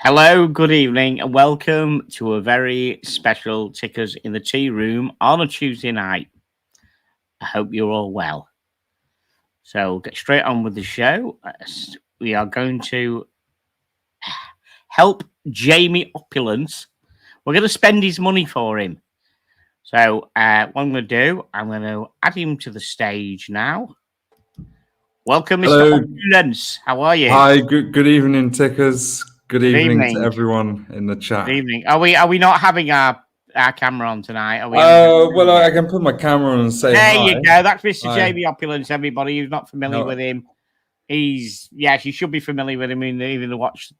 Hello, good evening, and welcome to a very special Tickers in the Tea Room on a Tuesday night. I hope you're all well. So, get straight on with the show. We are going to help Jamie Opulence. We're going to spend his money for him. So, what I'm going to do, I'm going to add him to the stage now. Welcome, Mr. Hello. Opulence. How are you? Hi, good evening, Tickers. Good evening evening. to everyone in the chat. Good evening. Are we not having our camera on tonight? Are we? Well, I can put my camera on and say there hi. you go. That's Mr. Hi. Jamie Opulence. Everybody who's not familiar with him, you should be familiar with him in the watch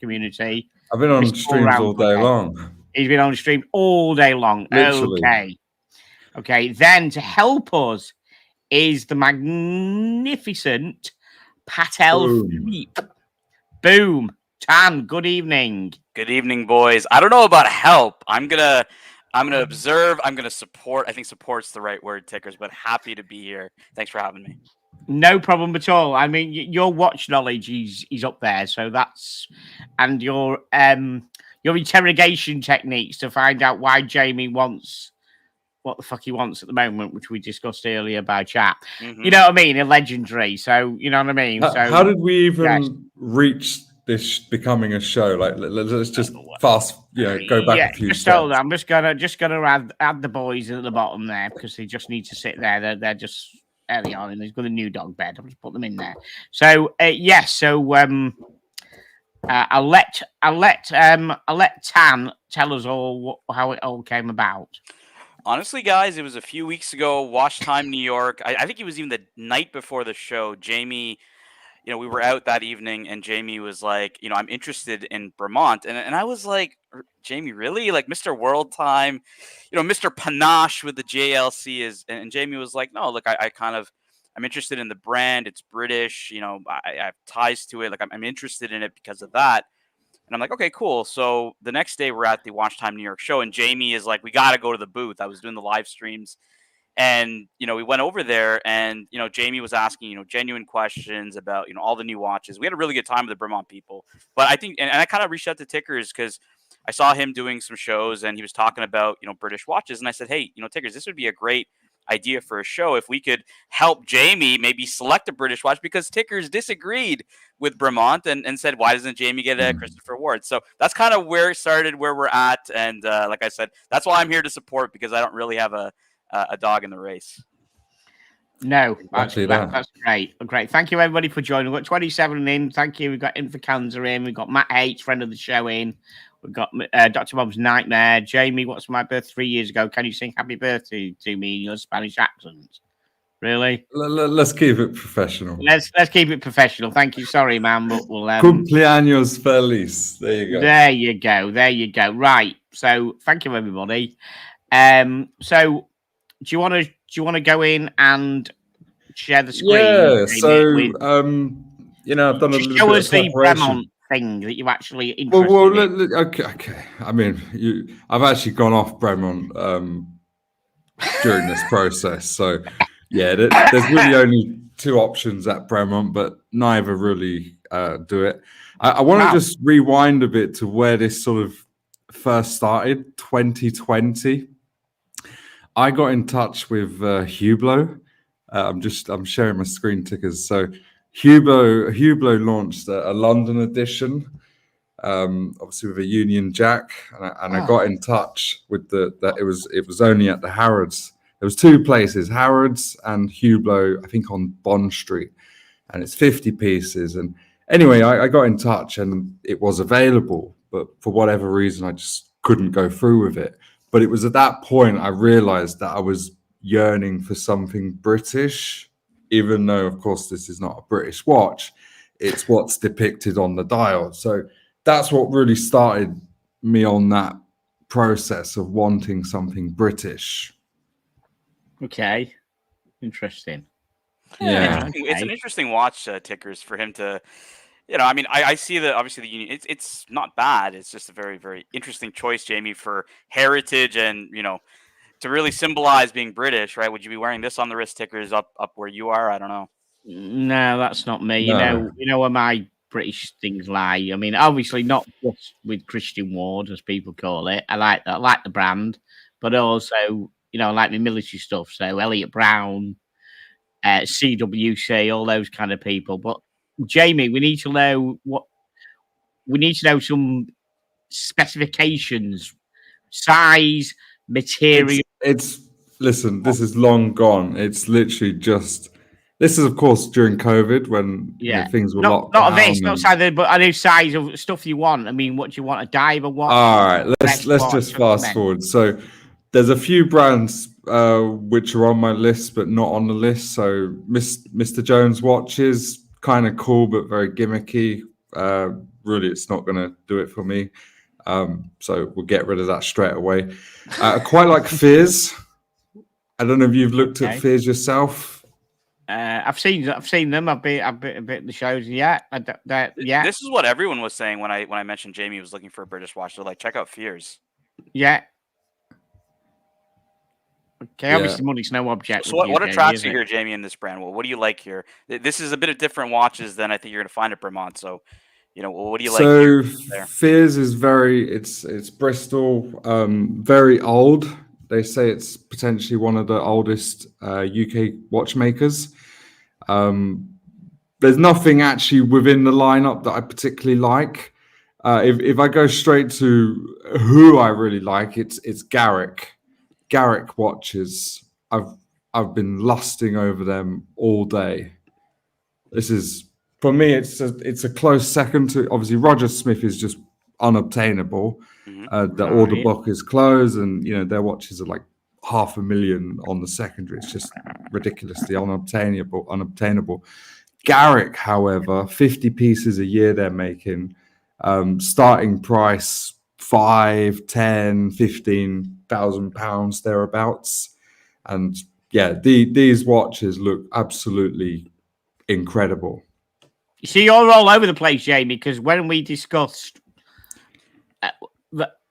community. I've been on streams all day long. He's been on stream all day long. Literally. Okay. Then to help us is the magnificent Patel Philippe. Boom. Tan, good evening. Good evening, boys. I don't know about help. I'm gonna observe. I'm gonna support. I think support's the right word, Tickers. But happy to be here. Thanks for having me. No problem at all. I mean, your watch knowledge is up there, so that's and your interrogation techniques to find out why Jamie wants what the fuck he wants at the moment, which we discussed earlier by chat. Mm-hmm. You know what I mean? A legendary. So you know what I mean. How did we even reach this becoming a show? Like, let's just go back a few steps. Hold on. I'm just gonna add the boys at the bottom there because they just need to sit there. They're just early on, and they've got a new dog bed. I'll just put them in there. So I'll let Tan tell us all how it all came about. Honestly, guys, it was a few weeks ago. Watch Time New York. I think it was even the night before the show. Jamie, we were out that evening, and Jamie was like, I'm interested in Bremont, and I was like, Jamie, really? Like Mr. World Time, Mr. Panache with the JLC is, and Jamie was like, no, look, I'm interested in the brand. It's British. I have ties to it. Like I'm interested in it because of that. And I'm like, okay, cool. So the next day we're at the Watch Time New York show, and Jamie is like, we got to go to the booth. I was doing the live streams, and we went over there, and Jamie was asking genuine questions about all the new watches. We had a really good time with the Bremont people. But I think, and I kind of reached out to Tickers because I saw him doing some shows, and he was talking about British watches, and I said, hey, Tickers, this would be a great idea for a show if we could help Jamie maybe select a British watch, because Tickers disagreed with Bremont and said, why doesn't Jamie get a Christopher Ward? So that's kind of where it started, where we're at. And like I said, that's why I'm here to support, because I don't really have a dog in the race. No, that's great. Great. Thank you, everybody, for joining. We've got 27 in. Thank you. We've got Infocanza in. We've got Matt H, friend of the show, in. We've got Dr. Bob's Nightmare. Jamie, what's my birthday 3 years ago? Can you sing happy birthday to me in your Spanish accent? Really? Let's keep it professional. Let's keep it professional. Thank you. Sorry, man, but we'll Cumpleaños feliz. There you go. There you go. Right. So thank you, everybody. So do you want to go in and share the screen? Yeah. So I've done a little show bit us of the Bremont thing that you actually interested in. Okay. I mean, I've actually gone off Bremont during this process. So yeah, there's really only two options at Bremont, but neither really do it. I want to just rewind a bit to where this sort of first started, 2020. I got in touch with Hublot. I'm sharing my screen, Tickers. So Hublot launched a London edition, obviously with a Union Jack, and I got in touch with it was only at the Harrods. There was two places, Harrods and Hublot, I think on Bond Street, and it's 50 pieces. And anyway, I got in touch and it was available, but for whatever reason, I just couldn't go through with it. But it was at that point I realized that I was yearning for something British, even though, of course, this is not a British watch. It's what's depicted on the dial. So that's what really started me on that process of wanting something British. Okay. Interesting. Yeah. It's an interesting watch, Tickers, for him to, I mean, I see that obviously the Union, it's not bad. It's just a very, very interesting choice, Jamie, for heritage and, to really symbolize being British, right? Would you be wearing this on the wrist, Tickers, up where you are? I don't know. No, that's not me. No. You know where my British things lie. I mean, obviously not just with Christian Ward, as people call it. I like that. I like the brand, but also, you know, I like the military stuff. So Elliot Brown, CWC, all those kind of people. But Jamie, we need to know some specifications, size, material. It's listen, this is long gone. It's literally just this is of course during COVID when things were locked not down. This, not size, but I know size of stuff you want. I mean, what do you want? A diver watch? All right, let's just fast forward. So there's a few brands which are on my list but not on the list. So Mr. Jones watches, kind of cool but very gimmicky. Really, it's not going to do it for me. So we'll get rid of that straight away. I quite like Fears. I don't know if you've looked at Fears yourself. I've seen them. I've been a bit the shows. Yeah, yeah. This is what everyone was saying when I mentioned Jamie was looking for a British watch. They're like, check out Fears. Yeah. Okay, obviously money's no object. So what attracts you here, Jamie, in this brand? Well, what do you like here? This is a bit of different watches than I think you're going to find at Bremont. So, you know, what do you like? So Fears is it's Bristol, very old. They say it's potentially one of the oldest UK watchmakers. There's nothing actually within the lineup that I particularly like. If I go straight to who I really like, it's Garrick. Garrick watches. I've been lusting over them all day. This is for me. It's a close second to obviously Roger Smith is just unobtainable. The order book is closed, and you know their watches are like 500,000 on the secondary. It's just ridiculously unobtainable. Garrick, however, 50 pieces a year they're making. Starting price 5, 10, 15,000 pounds thereabouts, and yeah, these watches look absolutely incredible. You see, you're all over the place, Jamie, because when we discussed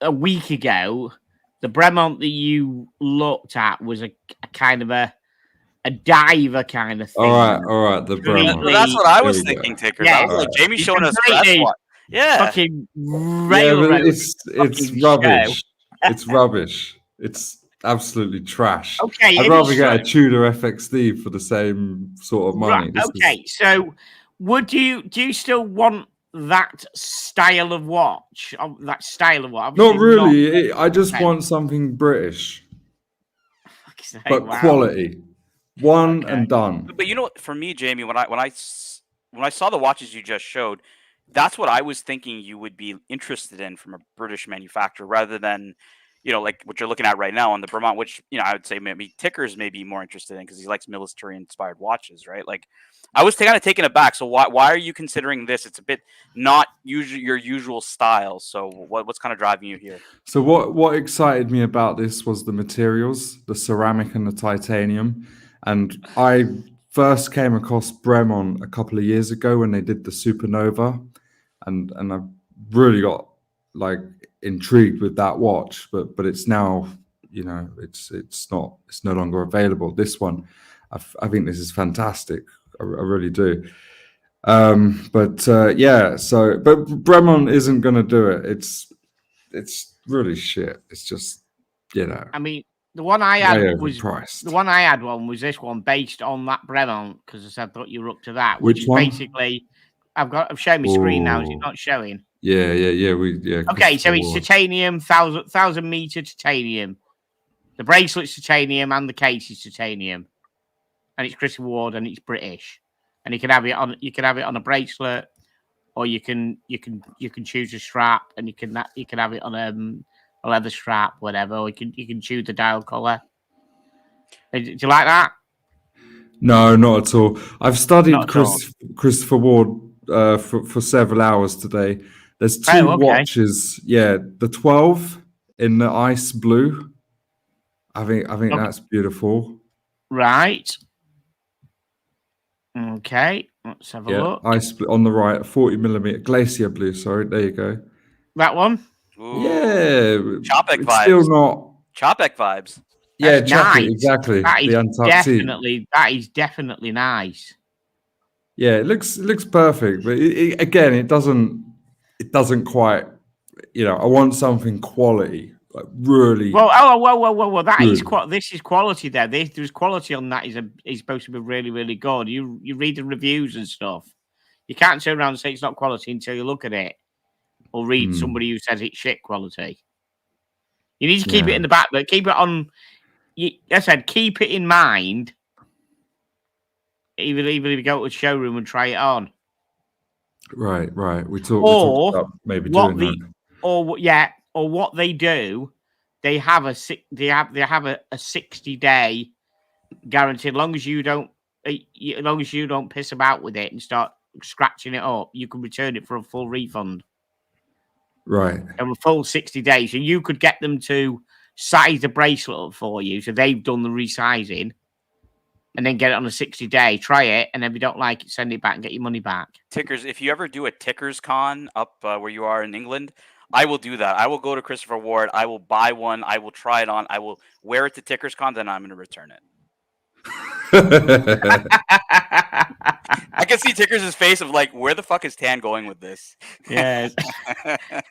a week ago, the Bremont that you looked at was a kind of a diver kind of thing. All right, the Bremont. Well, that's what I was thinking, Tickers. Yeah, I was like, Jamie's showing us that. Yeah, fucking railroad. It's rubbish. It's rubbish. It's absolutely trash. Okay, I'd rather get a Tudor FXD for the same sort of money. Right, so do you still want that style of watch? Not really. I just want something British, but quality. And done. But you know what? For me, Jamie, when I saw the watches you just showed, that's what I was thinking you would be interested in from a British manufacturer, rather than, you know, like what you're looking at right now on the Bremont, which, you know, I would say maybe Tickers may be more interested in because he likes military-inspired watches, right? Like, I was kind of taken aback. So why are you considering this? It's a bit not your usual style. So what's kind of driving you here? So what excited me about this was the materials, the ceramic and the titanium. And I first came across Bremont a couple of years ago when they did the Supernova, and I really got like intrigued with that watch. But it's now, you know, it's no longer available. This one, I think this is fantastic. I really do. But Bremont isn't going to do it. It's really shit. It's just, you know. I mean, the one I had was this one based on that Bremont, because I thought you were up to that. Which one? Basically, I've shown my screen now. Is it not showing? Yeah. Okay, so it's titanium, 1,000 meter titanium. The bracelet's titanium and the case is titanium, and it's Chris Ward and it's British, and you can have it on a bracelet, or you can choose a strap, and you can have it on a leather strap, whatever, or you can choose the dial collar. Do you like that? No, not at all. I've studied Christopher Ward for several hours today. There's two watches. Yeah, the 12 in the ice blue. I think that's beautiful. Right. Okay. Let's have a look. Ice blue on the right, 40mm glacier blue. Sorry, there you go. That one. Ooh. Yeah, Chopek vibes. Still not Chopek vibes. That's Chopek, nice. exactly. That is definitely nice. Yeah, it looks perfect, but again, it doesn't quite. I want something quality, like really Well, that is good. this is quality there. There's quality on that. Is supposed to be really, really good. You read the reviews and stuff. You can't turn around and say it's not quality until you look at it or read somebody who says it's shit quality. You need to keep it in the back, but keep it on. I said keep it in mind. Even if you go to a showroom and try it on. Right. We talked about maybe doing that. Or what they do, they have a 60-day guarantee. As long as you don't piss about with it and start scratching it up, you can return it for a full refund. Right. And a full 60 days. And you could get them to size the bracelet up for you. So they've done the resizing. And then get it on a 60-day, try it, and then if you don't like it, send it back and get your money back. Tickers, if you ever do a Tickers Con up where you are in England, I will do that. I will go to Christopher Ward. I will buy one. I will try it on. I will wear it to Tickers Con. Then I'm going to return it. I can see Tickers' face of like, where the fuck is Tan going with this? Yeah.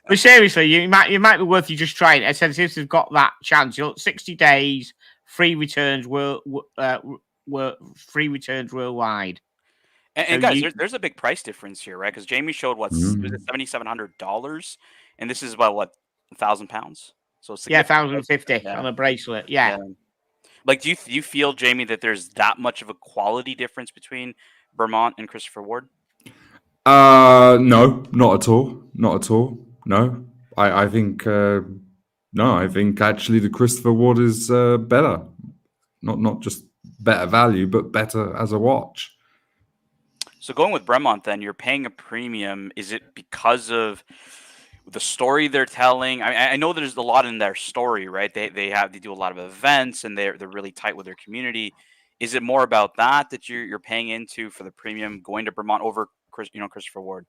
But seriously, it might be worth you just trying it. I said, since you've got that chance, 60 days, free returns, free returns worldwide. And so guys, there's a big price difference here, right? Because Jamie showed was it $7,700, and this is about what £1,000. So $1,050 on a bracelet. Yeah. Like, do you feel, Jamie, that there's that much of a quality difference between Bremont and Christopher Ward? No, not at all. No, I think no. I think actually the Christopher Ward is better. Not just better value, but better as a watch. So going with Bremont, then you're paying a premium. Is it because of the story they're telling? I know there's a lot in their story, right? They do a lot of events and they're really tight with their community. Is it more about that you're paying into for the premium going to Bremont over Christopher Ward?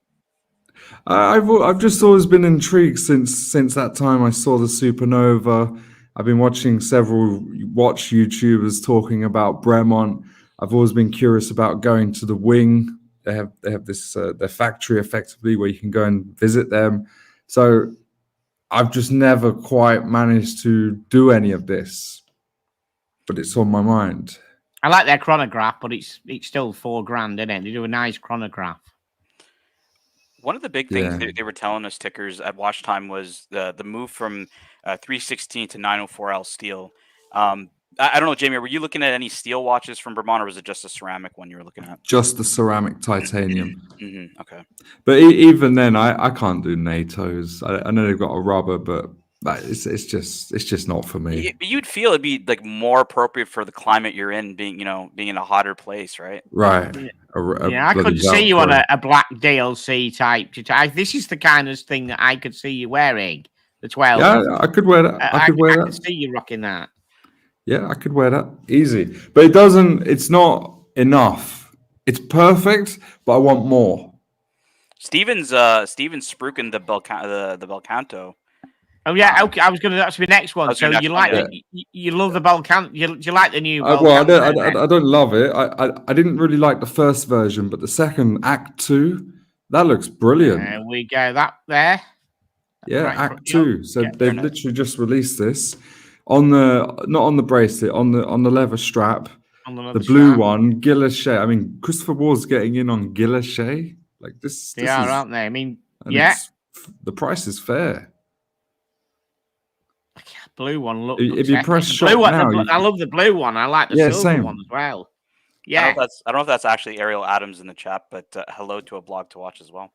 I've just always been intrigued since that time I saw the Supernova. I've been watching several watch YouTubers talking about Bremont. I've always been curious about going to the wing. They have this their factory effectively where you can go and visit them. So I've just never quite managed to do any of this, but it's on my mind. I like their chronograph, but it's still $4,000, isn't it? They do a nice chronograph. One of the big things they were telling us, Tickers, at watch time was the move from 316 to 904L steel. I don't know, Jamie, were you looking at any steel watches from Bremont, or was it just a ceramic one you were looking at? Just the ceramic titanium. Okay. But even then, I can't do NATOs. I know they've got a rubber, but it's just not for me. You'd feel it'd be like more appropriate for the climate you're in, being in a hotter place, right? Right. I could see you on a black DLC type. This is the kind of thing that I could see you wearing. The 12. Yeah, I could wear that. I could see you rocking that. Yeah, I could wear that easy, but it's not enough. It's perfect, but I want more. Steven's spruiking the Belcanto. Oh yeah, okay. That's my next one. So you love the Belcanto? You like the new? Well, I don't love it. I didn't really like the first version, but the second Act 2, that looks brilliant. There we go. That there. Yeah, right, Act 2. So they've literally just released this. Not on the bracelet, on the leather strap, the blue one, Guilloche. I mean, Christopher Ward's getting in on Guilloche. Like this. They are, aren't they? I mean, yeah. The price is fair. Blue one look. If you press shop now, I love the blue one. I like the silver one as well. Yeah. I don't know if that's actually Ariel Adams in the chat, but hello to a blog to watch as well.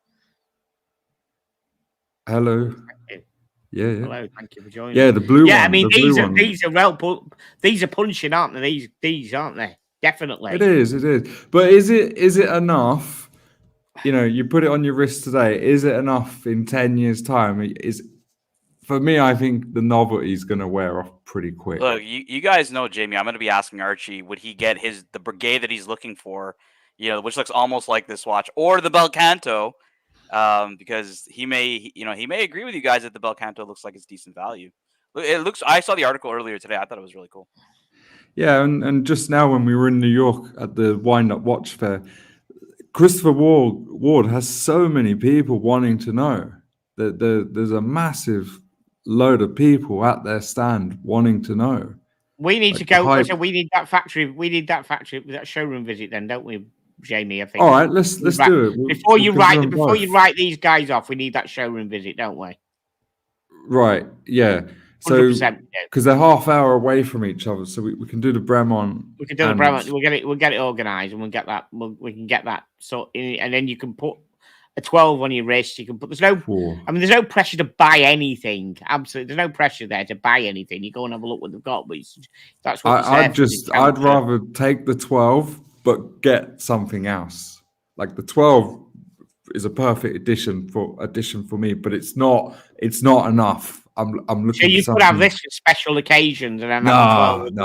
Hello. Yeah. Hello, thank you for joining. Yeah, the blue one. Yeah, I mean these are punching, aren't they? These aren't they? Definitely. It is. But is it enough? You put it on your wrist today. Is it enough in 10 years' time? For me, I think the novelty is going to wear off pretty quick. Look, you guys know, Jamie, I'm going to be asking Archie, would he get the brigade that he's looking for, which looks almost like this watch, or the Belcanto? Because he may agree with you guys that the Belcanto looks like it's decent value. I saw the article earlier today. I thought it was really cool. Yeah, and just now when we were in New York at the Wind Up Watch Fair, Christopher Ward has so many people wanting to know. There's a massive load of people at their stand wanting to know. We need to Like, go. So we need that factory. We need that showroom visit, then, don't we, Jamie? I think. All right, let's do it. Before you write these guys off, we need that showroom visit, don't we? Right. Yeah. So 100%. because they're half hour away from each other, so we can do the Bremont. We can do the Bremont. We'll get it organised, and we'll get that. We can get that. So, and then you can put a 12 on your wrist. You can put. There's no pressure to buy anything. Absolutely, there's no pressure there to buy anything. You go and have a look what they've got. But that's what I'd rather take the 12, but get something else. Like the 12 is a perfect addition for me, but it's not enough. I'm looking. So you could have this for special occasions, and then I wouldn't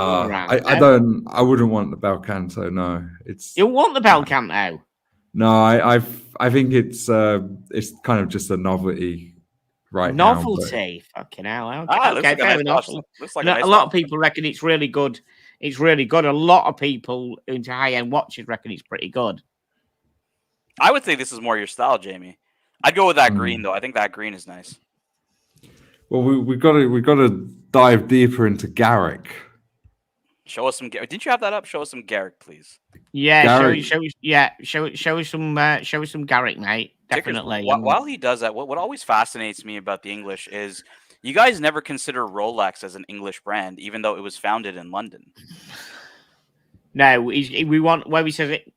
want the Belcanto. No, you want the Belcanto. No, I think it's kind of just a novelty right now. Novelty, fucking hell. Okay, fair enough. A lot of people reckon it's really good. It's really good. A lot of people into high-end watches reckon it's pretty good. I would say this is more your style, Jamie. I'd go with that green though. I think that green is nice. Well, we got to dive deeper into Garrick. Show us some. Didn't you have that up? Show us some Garrick, please. Yeah, show us some Garrick, mate. Definitely. While he does that, what always fascinates me about the English is you guys never consider Rolex as an English brand, even though it was founded in London. No, we want where he says it.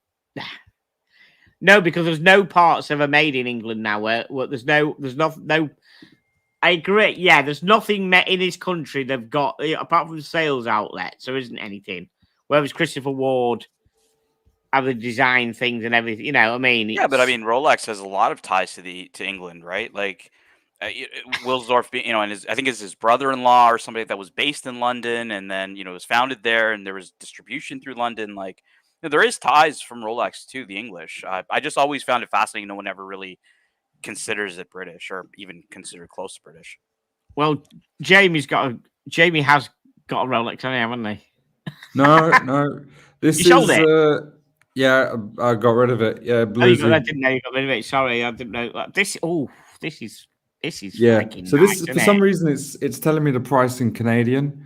No, because there's no parts ever made in England now. Where there's no. I agree. Yeah, there's nothing met in this country they've got apart from the sales outlets. There isn't anything. Whereas Christopher Ward have the design things and everything. You know what I mean? Yeah, but I mean, Rolex has a lot of ties to England, right? Like Wilsdorf, and I think it's his brother-in-law or somebody that was based in London, and then was founded there, and there was distribution through London. Like there is ties from Rolex to the English. I just always found it fascinating. No one ever really considers it British or even considered close to British. Well, Jamie has got a Rolex, haven't he? No. This you sold it? Yeah, I got rid of it. Yeah, I didn't know you got rid of it. Sorry, I didn't know. This is yeah. So this for some reason it's telling me the price in Canadian.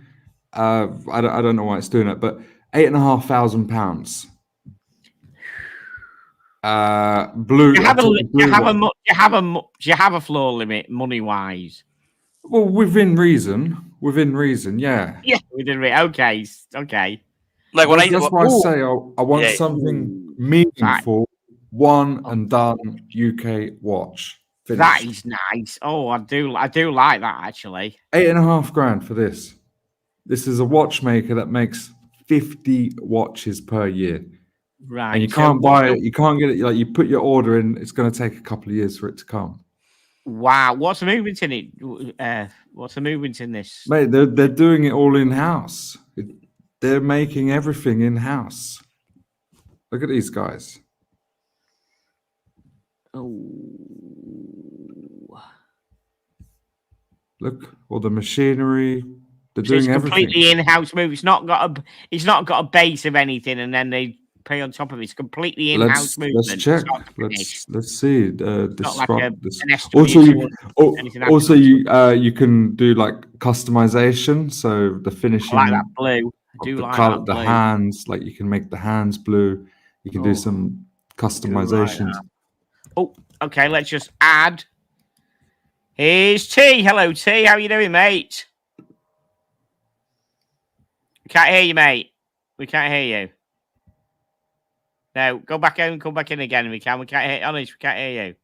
I don't know why it's doing it, but £8,500. Blue. Do you have a floor limit money wise? Well, within reason, yeah. Yeah, within reason. Okay. Like that's why I say I want something meaningful, one and done UK watch. Finished. That is nice. Oh, I do like that actually. £8,500 for this. This is a watchmaker that makes 50 watches per year. Right. And you can't buy it, you can't get it. Like you put your order in, it's going to take a couple of years for it to come. Wow. What's the movement in it? What's the movement in this? Mate, they're doing it all in-house. They're making everything in-house. Look at these guys. Oh. Look, all the machinery. They're doing everything. Completely in-house move. It's not got a base of anything, and then they pay on top of it. It's completely in-house movement. Let's check. Let's see. Also, you can do like customization. So the finishing. I like that blue. I do like that blue. The hands. Like you can make the hands blue. You can do some customizations. Oh, okay. Let's just add. Here's T. Hello, T. How you doing, mate? Can't hear you, mate. We can't hear you. No, go back out and come back in again. We can't hear. Honest, we can't hear you.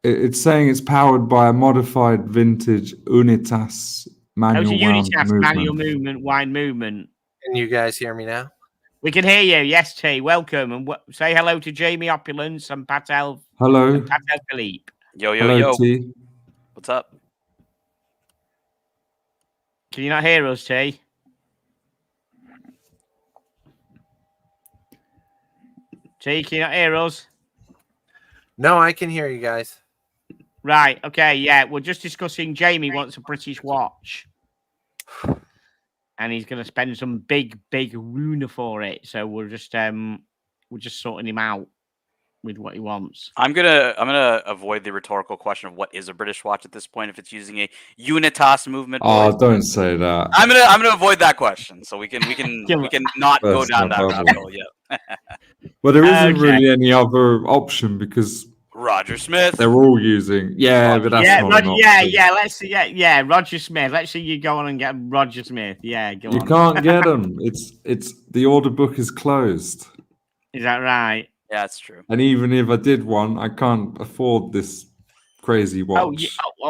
It's saying it's powered by a modified vintage Unitas manual movement, wine movement. Can you guys hear me now? We can hear you. Yes, T. Welcome and say hello to Jamie Opulence and Patel. Hello, and Patel Philippe. Yo. T. What's up? Can you not hear us, T? T, can you not hear us? No, I can hear you guys. Right. Okay. Yeah, we're just discussing. Jamie wants a British watch, and he's going to spend some big runa for it. So we're just sorting him out. with what he wants. I'm gonna avoid the rhetorical question of what is a British watch at this point if it's using a unitas movement. Oh, boys. don't say that. I'm gonna avoid that question, so we can not go That's down no that rabbit problem. hole yet. Well, there isn't Okay. really any other option because Roger Smith. they're all using. Yeah, but that's yeah, not Roger, an yeah, option. yeah. Let's see. Yeah, Roger Smith. Let's see you go on and get Roger Smith. Yeah, go You on. can't get them. It's the order book is closed. Is that right? Yeah, that's true. And even if I did one, I can't afford this crazy watch. Oh,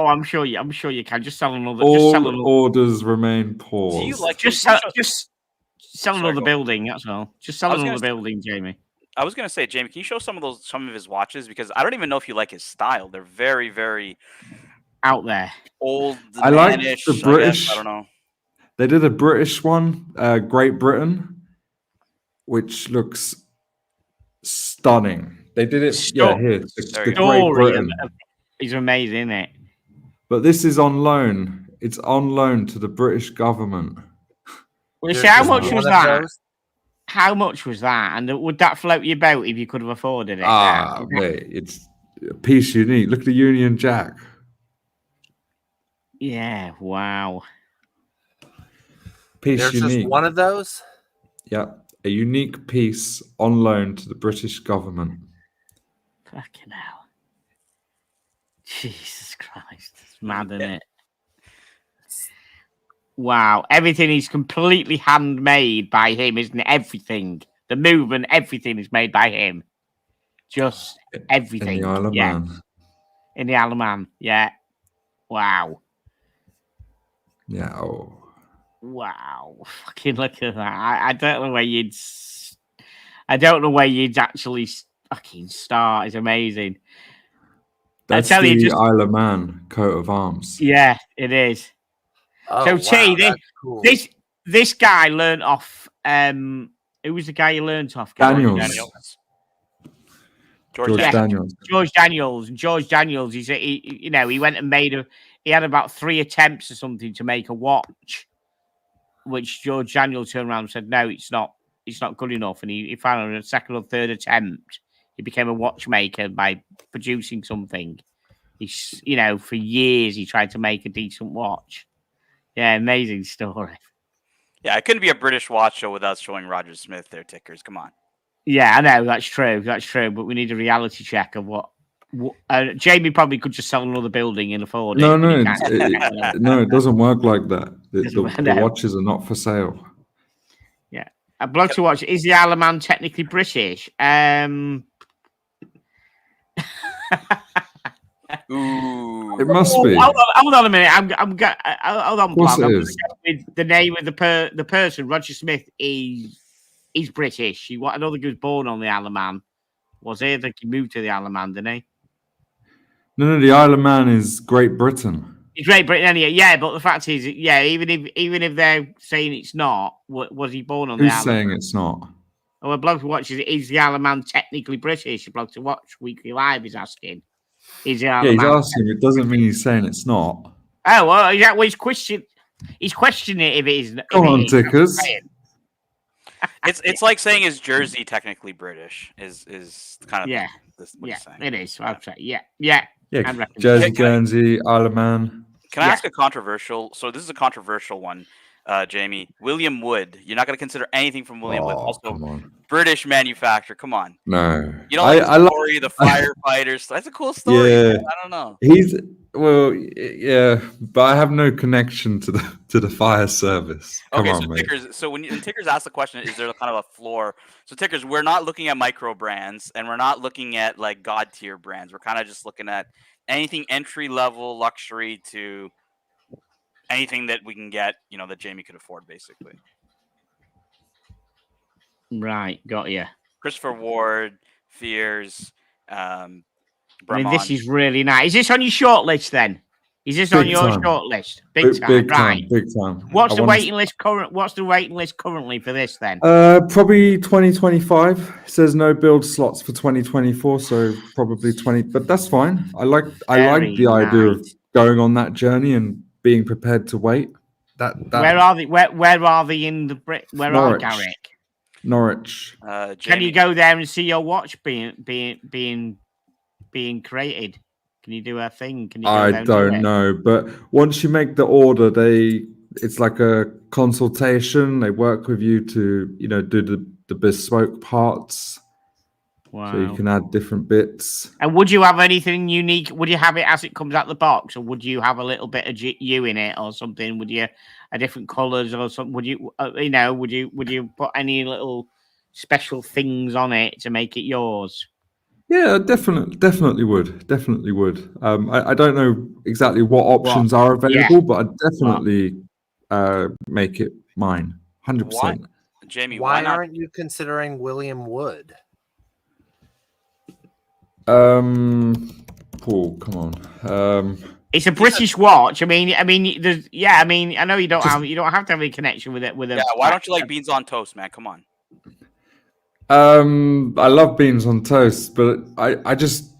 yeah, I'm sure you. I'm sure you can. Just sell another. All orders remain paused. Do you like Just can you sell Sorry, another go on. building. That's all. Just sell I was another gonna say- building, Jamie. I was gonna say, Jamie, can you show some of his watches because I don't even know if you like his style. They're very, very Out there. old. I like man-ish, the I guess. British. I don't know. They did a British one, Great Britain, which looks stunning. They did it. Yeah, here the There Great you go. Britain. Is amazing, isn't it? But this is on loan. It's on loan to the British government. Well, There's see, how just much one was of that? those. How much was that? And would that float your boat if you could have afforded it? Ah, mate, it's a piece unique. Look at the Union Jack. Yeah. Wow. Piece There's unique. just one of those. Yeah, a unique piece on loan to the British government. Fucking hell. Jesus Christ. It's mad, isn't it? Wow. Everything is completely handmade by him, isn't it? Everything. The movement, everything is made by him. Just everything. In the Isle of yeah. Man. In the Isle of Man. Yeah. Wow. Yeah. Oh. Wow. Fucking look at that. I don't know where you'd. I don't know where you'd actually fucking start. It's amazing. That's tell the you, just- Isle of Man coat of arms. Yeah, it is. Oh, So, wow, T, that's cool. this guy learned off. Who was the guy you learned off? Daniels. George George Yeah. Daniels. Daniels. George Daniels. He went and made he had about 3 attempts or something to make a watch, which George Daniels turned around and said, "No, it's not. It's not good enough." And he found on a second or third attempt, he became a watchmaker by producing something. He's, for years he tried to make a decent watch. Yeah, amazing story. Yeah, it couldn't be a British watch show without showing Roger Smith their tickers. Come on. Yeah, I know that's true. That's true. But we need a reality check of what Jamie probably could just sell another building and afford it. No, but no, he can't. no, it doesn't work like that. The No. watches are not for sale. Yeah, I'd love to watch. Is the Isle of Man technically British? Ooh. It must be. Hold on a minute. Hold on, Of course Blam. it I'm is. gonna go with the name of the person. Roger Smith is British. I don't think he was born on the Isle of Man. Was he? I think he moved to the Isle of Man, didn't he? No, the Isle of Man is Great Britain. He's Great Britain, anyway. Yeah, but the fact is, yeah, even if they're saying it's not, was he born on the Who's Isle? saying it's not? Oh, a bloke who watches it, is the Isle of Man technically British? A bloke to watch Weekly Live is asking. Is the Isle Yeah, of he's Man? asking. It doesn't mean he's saying it's not. Oh, well, is that what he's questioning? He's questioning it if it is. Come on, Tickers. It's like saying is Jersey technically British? Is kind of Yeah. what Yeah, he's saying. it is. I'd say, yeah. I Yeah, reckon. Jersey, Can I- Guernsey, Isle of Man. Can I Yeah. ask a controversial? So this is a controversial one, Jamie. William Wood. You're not going to consider anything from William Wood. Oh, Also, come on. British manufacturer. Come on. No. You don't like I the like. story, the firefighters. That's a cool story. Yeah. Man. I don't know. He's yeah, but I have no connection to the fire service. Come Okay, on, so mate. Tickers. So when Tickers asked the question, is there kind of a floor? So Tickers, we're not looking at micro brands, and we're not looking at like god tier brands. We're kind of just looking at anything entry level luxury to anything that we can get, that Jamie could afford, basically. Right, got you. Christopher Ward, Fears, I Bremont. mean, this is really nice. Is this on your short list then? Is this on Big your time. short list? Big time, right? Big time. What's I the wanna- waiting list What's the waiting list currently for this then? Probably 2025. It says no build slots for 2024, so probably 20. But that's fine. I like Very the idea of nice. going on that journey and being prepared to wait. That Where are they? Where are they in the Where Norwich. are Garrick? Norwich. Jamie, Can you go there and see your watch being created? Can you do a thing? Can you go I there and do don't it? know, but once you make the order, it's like a consultation. They work with you to, do the bespoke parts, Wow. so you can add different bits. And would you have anything unique? Would you have it as it comes out the box, or would you have a little bit of you in it, or something? Would you a different colours or something? Would you, would you put any little special things on it to make it yours? Yeah, definitely would. I don't know exactly what options are available, but I'd definitely make it mine. 100%. Jamie, Why why not? aren't you considering William Wood? Paul, come on. It's a British watch. I mean, there's, I know you don't have to have any connection with it. Yeah, why don't you like beans on toast, man? Come on. I love beans on toast, but I just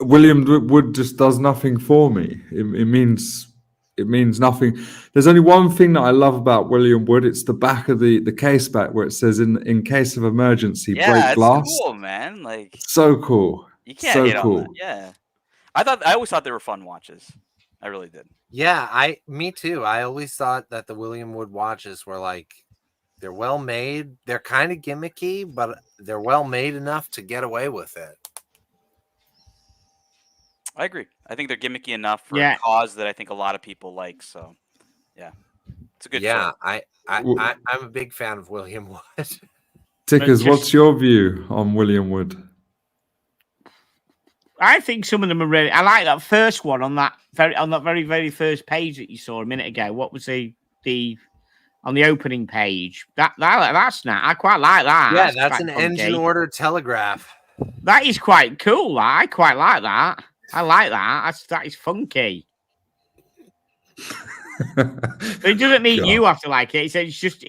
William Wood just does nothing for me. It means nothing. There's only one thing that I love about William Wood. It's the back of the case back where it says in case of emergency, break glass. It's cool, man. Like, so cool. You can't hit on that. Yeah. I always thought they were fun watches. I really did. Yeah, me too. I always thought that the William Wood watches were like, they're well made. They're kind of gimmicky, but they're well made enough to get away with it. I agree. I think they're gimmicky enough for a cause that I think a lot of people like. So, yeah, it's a good. Yeah, I'm a big fan of William Wood. Tickers, what's your view on William Wood? I think some of them are really. I like that first one on that very first page that you saw a minute ago. What was the on the opening page? That's not. I quite like that. Yeah, that's an engine order telegraph. That is quite cool. I quite like that. I like that. That is funky. But it doesn't mean you have to like it. It's just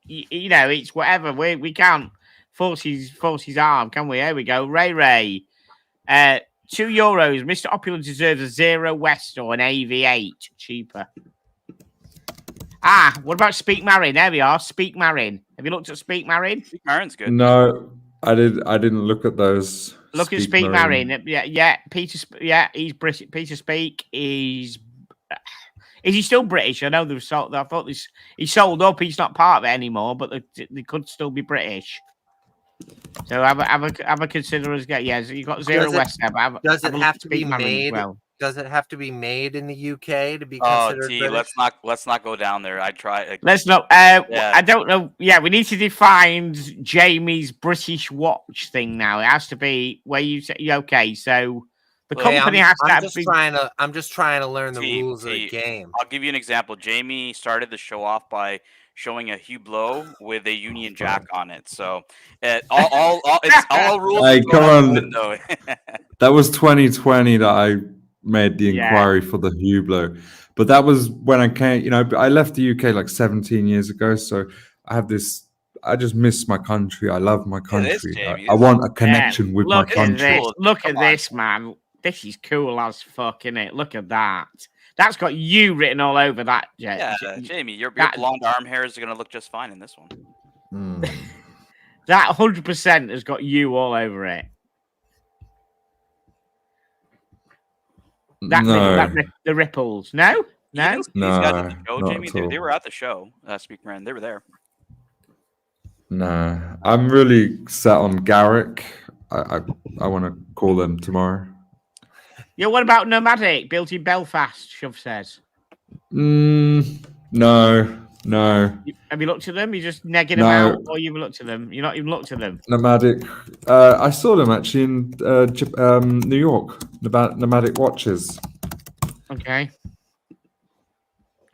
it's whatever. We can't force his arm, can we? Here we go. Ray. €2. Mr. Opulent deserves a Zero West or an AV8. Cheaper. What about Speak Marin? There we are. Speak Marin. Have you looked at Speak Marin? Speak Marin's good. No, I didn't look at those. Look at Speak Marin. Yeah. Peter. Yeah, he's British. Peter Speak. Is he still British? I know they've sold. I thought he sold up. He's not part of it anymore, but they could still be British. So have a consider as get. Yeah, so you've got Zero West there. Does it have to be made? Does it have to be made in the UK to be considered British? Let's not go down there. I try. Let's not. I don't know. Yeah, we need to define Jamie's British watch thing now. It has to be where you say okay. So the company has to. I'm just trying to learn the rules of the game. I'll give you an example. Jamie started the show off by showing a Hublot with a Union Jack on it. So it's all rules. Hey, come on. That was 2020 that I made the inquiry for the Hublot. But that was when I came, I left the UK like 17 years ago. So I just miss my country. I love my country. I want a connection with my country. Look at this, man. This is cool as fuck, isn't it? Look at that. That's got you written all over that. Yeah, Jamie, your blonde arm hairs are going to look just fine in this one. That 100% has got you all over it. The ripples. No. These guys at the show, Jamie, they were at the show. Speak Marin, they were there. No, I'm really set on Garrick. I want to call them tomorrow. Yeah, what about Nomadic, built in Belfast, Shove says? No. Have you looked at them? You're just negging them out, or you've looked at them? You're not even looked at them? Nomadic. I saw them actually in New York, Nomadic watches. Okay.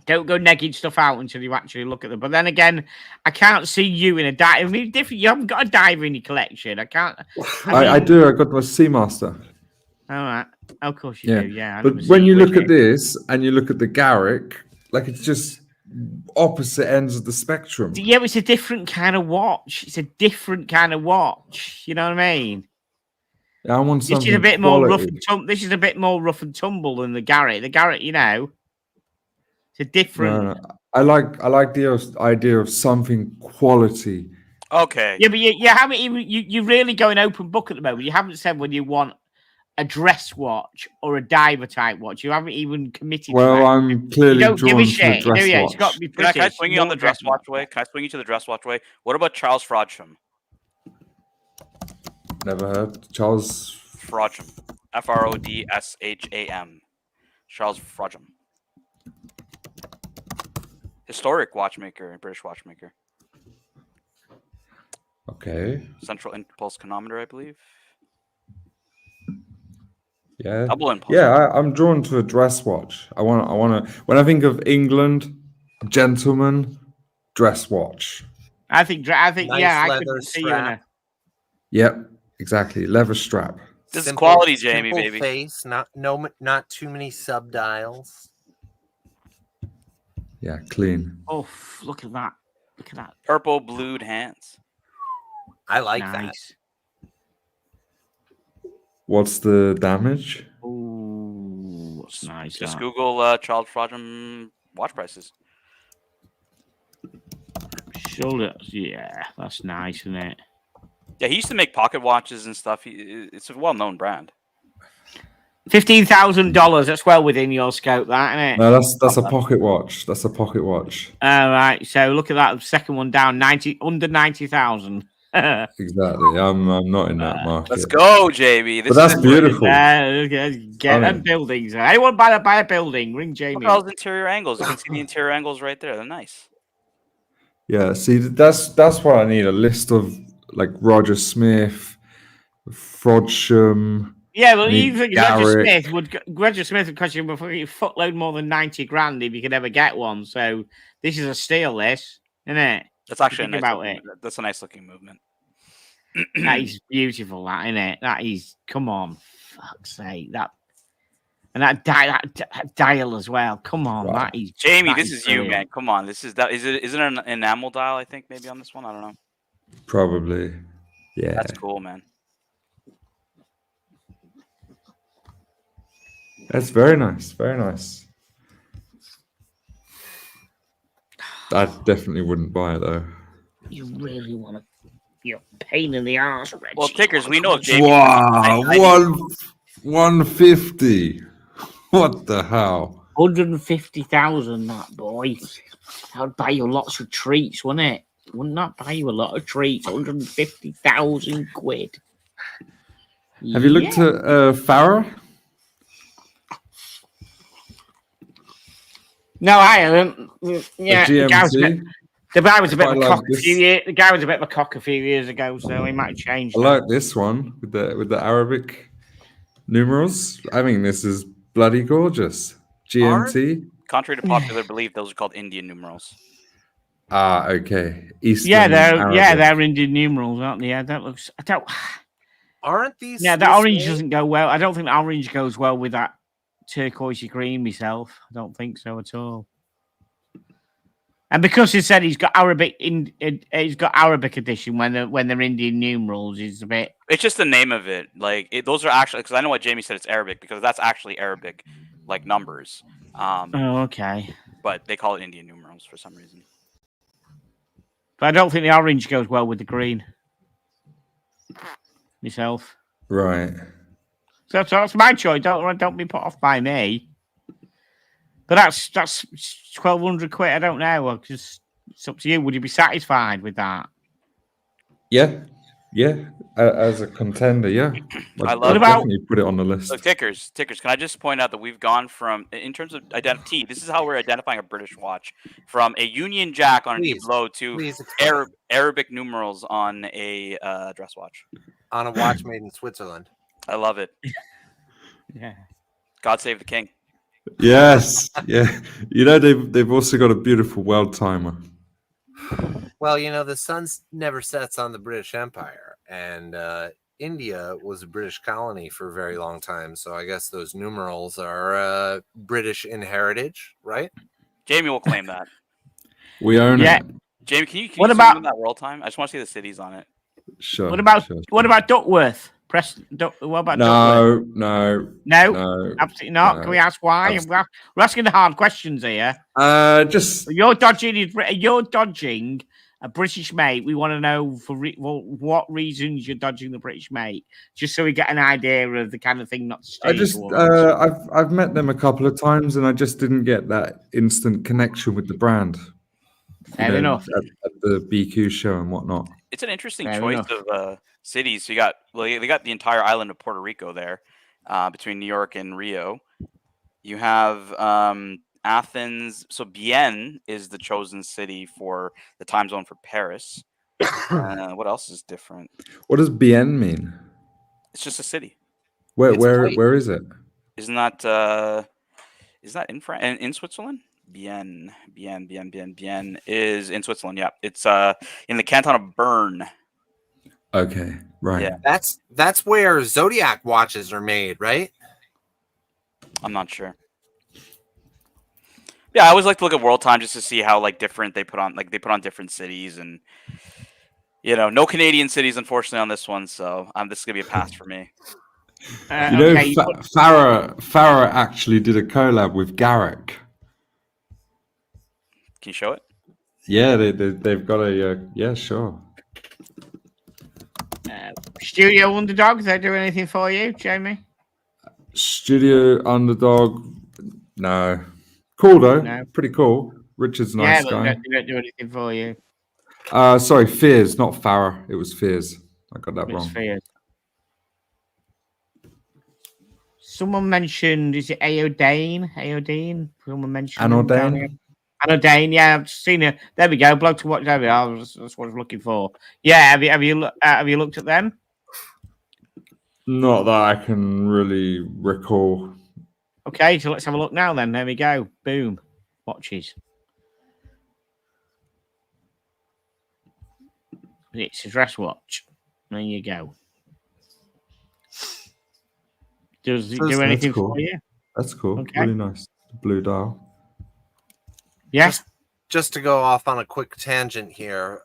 Don't go negging stuff out until you actually look at them. But then again, I can't see you in a dive. I mean, you haven't got a diver in your collection. I can't. I do. I got my Seamaster. All right. Of course you do. Yeah. But when you look at this and you look at the Garrick, like it's just opposite ends of the spectrum. Yeah, it's a different kind of watch. It's a different kind of watch. You know what I mean? Yeah, I want something. This is a bit more rough and this is a bit more rough and tumble than the Garrick. The Garrick, it's a different. No. I like the idea of something quality. Okay. Yeah, but you haven't even you're really going open book at the moment. You haven't said whether you want a dress watch or a diver type watch. You haven't even committed. Well, to that. I'm You clearly don't give a drawn to a shit. dress Yeah, watch. it's got to be Can I British. swing you on the dress watch watch way? Can I swing you to the dress watch way? What about Charles Frodsham? Never heard. Charles. Frodsham. Frodsham. Charles Frodsham. Historic watchmaker, British watchmaker. Okay. Central impulse chronometer, I believe. Yeah. Double impulse. Yeah, I'm drawn to a dress watch. I want to. When I think of England, gentleman, dress watch. I think. Nice Yeah, I leather could see you in a. strap. Yep, exactly. Leather strap. This is quality, Jamie, simple baby. Face, not too many subdials. Yeah, clean. Oh, look at that! Look at that! Purple blued hands. I like that. Nice. What's the damage? Ooh, what's nice. Just that. Google Charles Frodsham watch prices. Shoulder. Yeah, that's nice, isn't it? Yeah, he used to make pocket watches and stuff. It's a well-known brand. $15,000. That's well within your scope, that, isn't it? No, that's a pocket watch. That's a pocket watch. All right. So look at that. Second one down. Under 90,000. Exactly. I'm not in that market. Let's go, JB. But that's beautiful. Get them buildings. Anyone buy a building? Ring Jamie. Look at all those interior angles. You can see the interior angles right there. They're nice. Yeah. See, that's what I need. A list of like Roger Smith, Frodsham. Yeah, well, I mean, you think Garrick. Roger Smith would cost you a footload more than 90 grand if you could ever get one. So this is a steal, this, isn't it? That's actually Think about it. That's a nice looking movement. That is beautiful, that, isn't it? That is, come on, fuck's sake, that. And that dial as well. Come on, Wow. that is Jamie, that this is you, brilliant. man. Come on, this is that. Is it an enamel dial? I think maybe on this one. I don't know. Probably. Yeah. That's cool, man. That's very nice. Very nice. I definitely wouldn't buy it though. You really want to? You're a pain in the arse, Reggie. Well, Tickers, we know if Jamie. Wow, 150. What the hell? 150,000, that boy. That would buy you lots of treats, wouldn't it? Wouldn't that buy you a lot of treats? 150,000 quid. Have you looked at Farah? No, I haven't. Yeah, The the guy was a bit, GMT? the guy was a bit of a Quite cock like a few this. years. The guy was a bit of a cock a few years ago, so he might change. I like this one with the Arabic numerals. I think this is bloody gorgeous. GMT. Contrary to popular belief, those are called Indian numerals. Ah, okay. Eastern they're Indian numerals, aren't they? Yeah, that looks. I don't. Aren't these? Yeah, the Swiss orange made? doesn't go well. I don't think the orange goes well with that turquoisey green myself. I don't think so at all. And because he said he's got Arabic he's got Arabic edition when they're Indian numerals, is a bit. It's just the name of it. Like those are actually because I know what Jamie said. It's Arabic because that's actually Arabic, like numbers. Oh, okay. But they call it Indian numerals for some reason. But I don't think the orange goes well with the green. Myself. Right. So that's my choice. Don't be put off by me. But that's 1,200 quid. I don't know. Because it's up to you. Would you be satisfied with that? Yeah. Yeah. As a contender, yeah. I love I'd it. definitely put it on the list. So tickers. Can I just point out that we've gone from, in terms of identity, this is how we're identifying a British watch, from a Union Jack on a Please, blow to Please explain. Arabic numerals on a dress watch. On a watch made in Switzerland. I love it. Yeah. God save the king. Yes. Yeah. You know they've also got a beautiful world timer. Well, the sun never sets on the British Empire, and India was a British colony for a very long time. So I guess those numerals are British in heritage, right? Jamie will claim that. We own Yeah. it. Jamie, can you What zoom about- in that world time? I just want to see the cities on it. Sure. What about sure. what about Duckworth? What about Duckworth? No. No, absolutely not. no. Can we ask why? We're asking the hard questions here. Just You're dodging a British mate. We want to know for what reasons you're dodging the British mate, just so we get an idea of the kind of thing not to stay I just towards. I've met them a couple of times, and I just didn't get that instant connection with the brand. Fair enough. At the BQ show and whatnot. It's an interesting Fair choice enough. of cities. So they got the entire island of Puerto Rico there, between New York and Rio. You have Athens. So Bien is the chosen city for the time zone for Paris. What else is different? What does Bien mean? It's just a city. Where is it? Isn't that in France? In Switzerland? Bien is in Switzerland. Yeah, it's in the canton of Bern. Okay, right. Yeah. That's where Zodiac watches are made, right? I'm not sure. Yeah, I always like to look at World Time just to see how different they put on different cities, and no Canadian cities unfortunately on this one, so this is gonna be a pass for me. Farah actually did a collab with Garrick. Can you show it? Yeah, they've got a yeah, sure. Studio Underdog, they do anything for you, Jamie? Studio Underdog, no. Cool though, No. Pretty cool. Richard's a nice guy. They don't do anything for you. Sorry, Fears, not Farah. It was Fears. I got that wrong. Fears. Someone mentioned, is it Aodane? Someone mentioned Anodane? Anodane, yeah, I've seen it. There we go. Blog to watch. There we are. That's what I was looking for. Yeah, have you looked at them? Not that I can really recall. Okay, so let's have a look now then. There we go. Boom. Watches. It's a dress watch. There you go. Does it do anything for you? That's cool. Okay. Really nice. Blue dial. Yeah. Just to go off on a quick tangent here,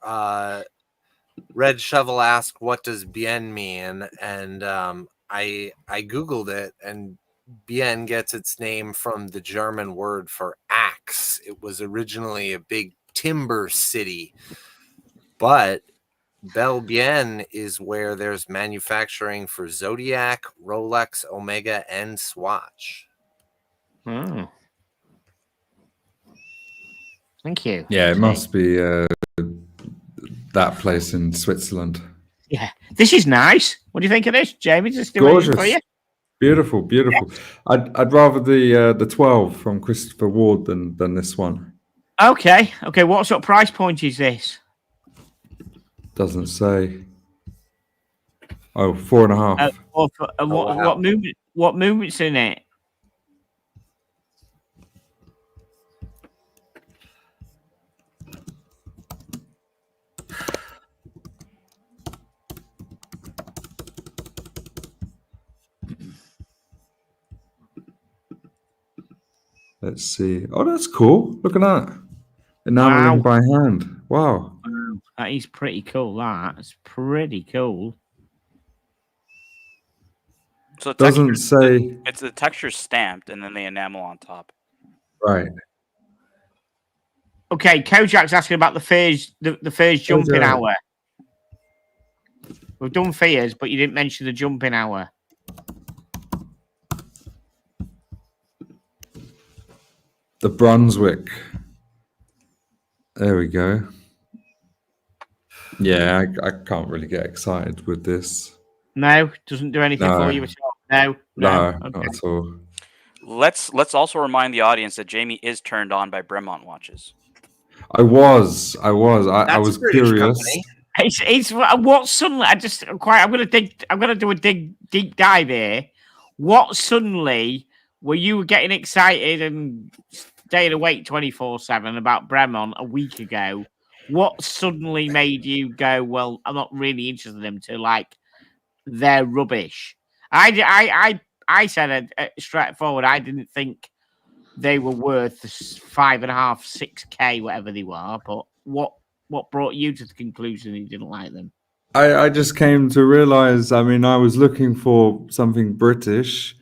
Red Shovel asked, "What does bien mean?" And I googled it, and bien gets its name from the German word for axe. It was originally a big timber city, but Belle Bien is where there's manufacturing for Zodiac, Rolex, Omega, and Swatch. Oh. Thank you. Yeah, it must be that place in Switzerland. Yeah, this is nice. What do you think of this, Jamie? Just do Gorgeous. it for you. Beautiful. Yeah. I'd rather the 12 from Christopher Ward than this one. Okay. What sort of price point is this? Doesn't say. Oh, 4.5. What movement's in it? Let's see. Oh, that's cool. Look at that. Enameling by hand. Wow. That is pretty cool. That's pretty cool. So Doesn't say. It's the texture stamped, and then they enamel on top. Right. Okay, Kojak's asking about the phase jumping hour. We've done fears, but you didn't mention the jumping hour. The Brunswick. There we go. Yeah, I can't really get excited with this. No, doesn't do anything for you at all. No, not at all. Let's also remind the audience that Jamie is turned on by Bremont watches. I was curious. Company. It's what suddenly I'm gonna do a deep dive here. What suddenly were you getting excited and staying awake 24/7 about Bremont a week ago? What suddenly made you go, well, I'm not really interested in them, to like they're rubbish? I said straightforward, I didn't think they were worth 5.5, 6K, whatever they were. But what brought you to the conclusion you didn't like them? I just came to realize, I mean, I was looking for something British.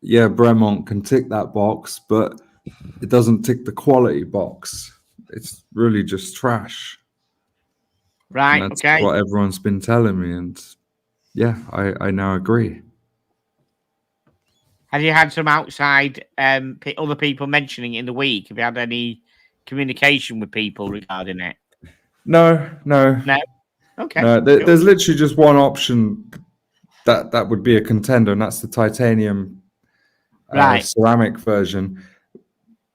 Yeah, Bremont can tick that box, but it doesn't tick the quality box. It's really just trash. Right. And that's Okay. what everyone's been telling me. And yeah, I now agree. Have you had some outside other people mentioning it in the week? Have you had any communication with people regarding it? No. No. Okay. No, cool. there's literally just one option that would be a contender, and that's the titanium Right. ceramic version.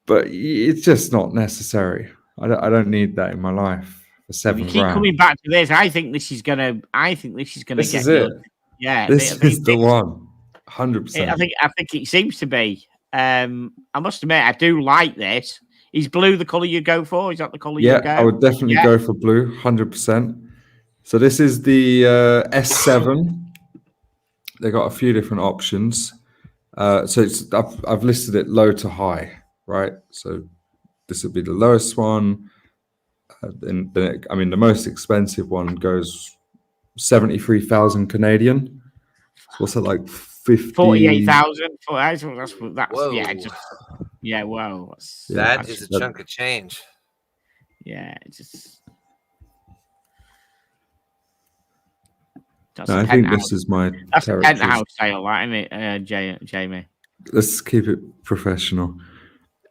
But it's just not necessary. I don't need that in my life for If you £7 keep grand. coming back to this, I think this is gonna This get is you. it. Yeah. This is the one. 100%. I think it seems to be. I must admit, I do like this. Is blue the color you go for? Is that the color you Yeah, go? I would definitely go for blue, 100%. So this is the S7. They got a few different options. So I've listed it low to high, right? So this would be the lowest one. Then the most expensive one goes 73,000 Canadian. So what's that, like 50? 48,000. That's Whoa. yeah. Whoa. That is a chunk of change. Yeah, it's just. No, I think this is my That's a territory. penthouse sale, isn't it, Jamie? Let's keep it professional.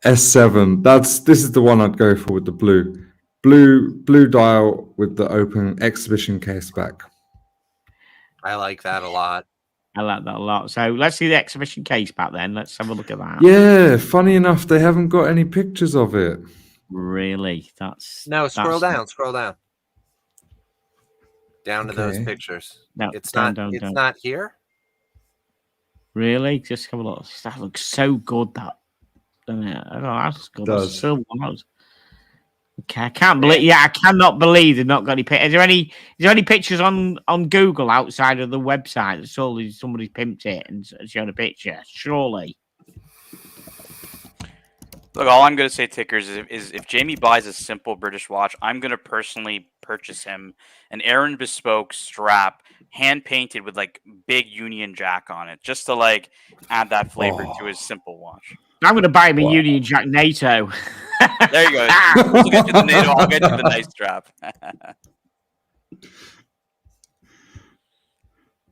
S7. This is the one I'd go for with the blue dial with the open exhibition case back. I like that a lot. I like that a lot. So let's see the exhibition case back then. Let's have a look at that. Yeah, funny enough, they haven't got any pictures of it. Really? Scroll down. Down to those pictures. No, it's down. not here. Really? Just have a look. That looks so good. That doesn't it? Oh, that's good. Does. That's so wild. Okay, I can't believe. Yeah, I cannot believe they've not got any pictures. Is there any pictures on Google outside of the website? That's all. Somebody's pimped it and shown a picture. Surely. Look, all I'm going to say, Tickers, is if Jamie buys a simple British watch, I'm going to personally purchase him an Aaron Bespoke strap, hand painted with like big Union Jack on it, just to like add that flavor to his simple watch. I'm going to buy him a Union Jack NATO. There you go. We'll get you the NATO. I'll get you the nice strap.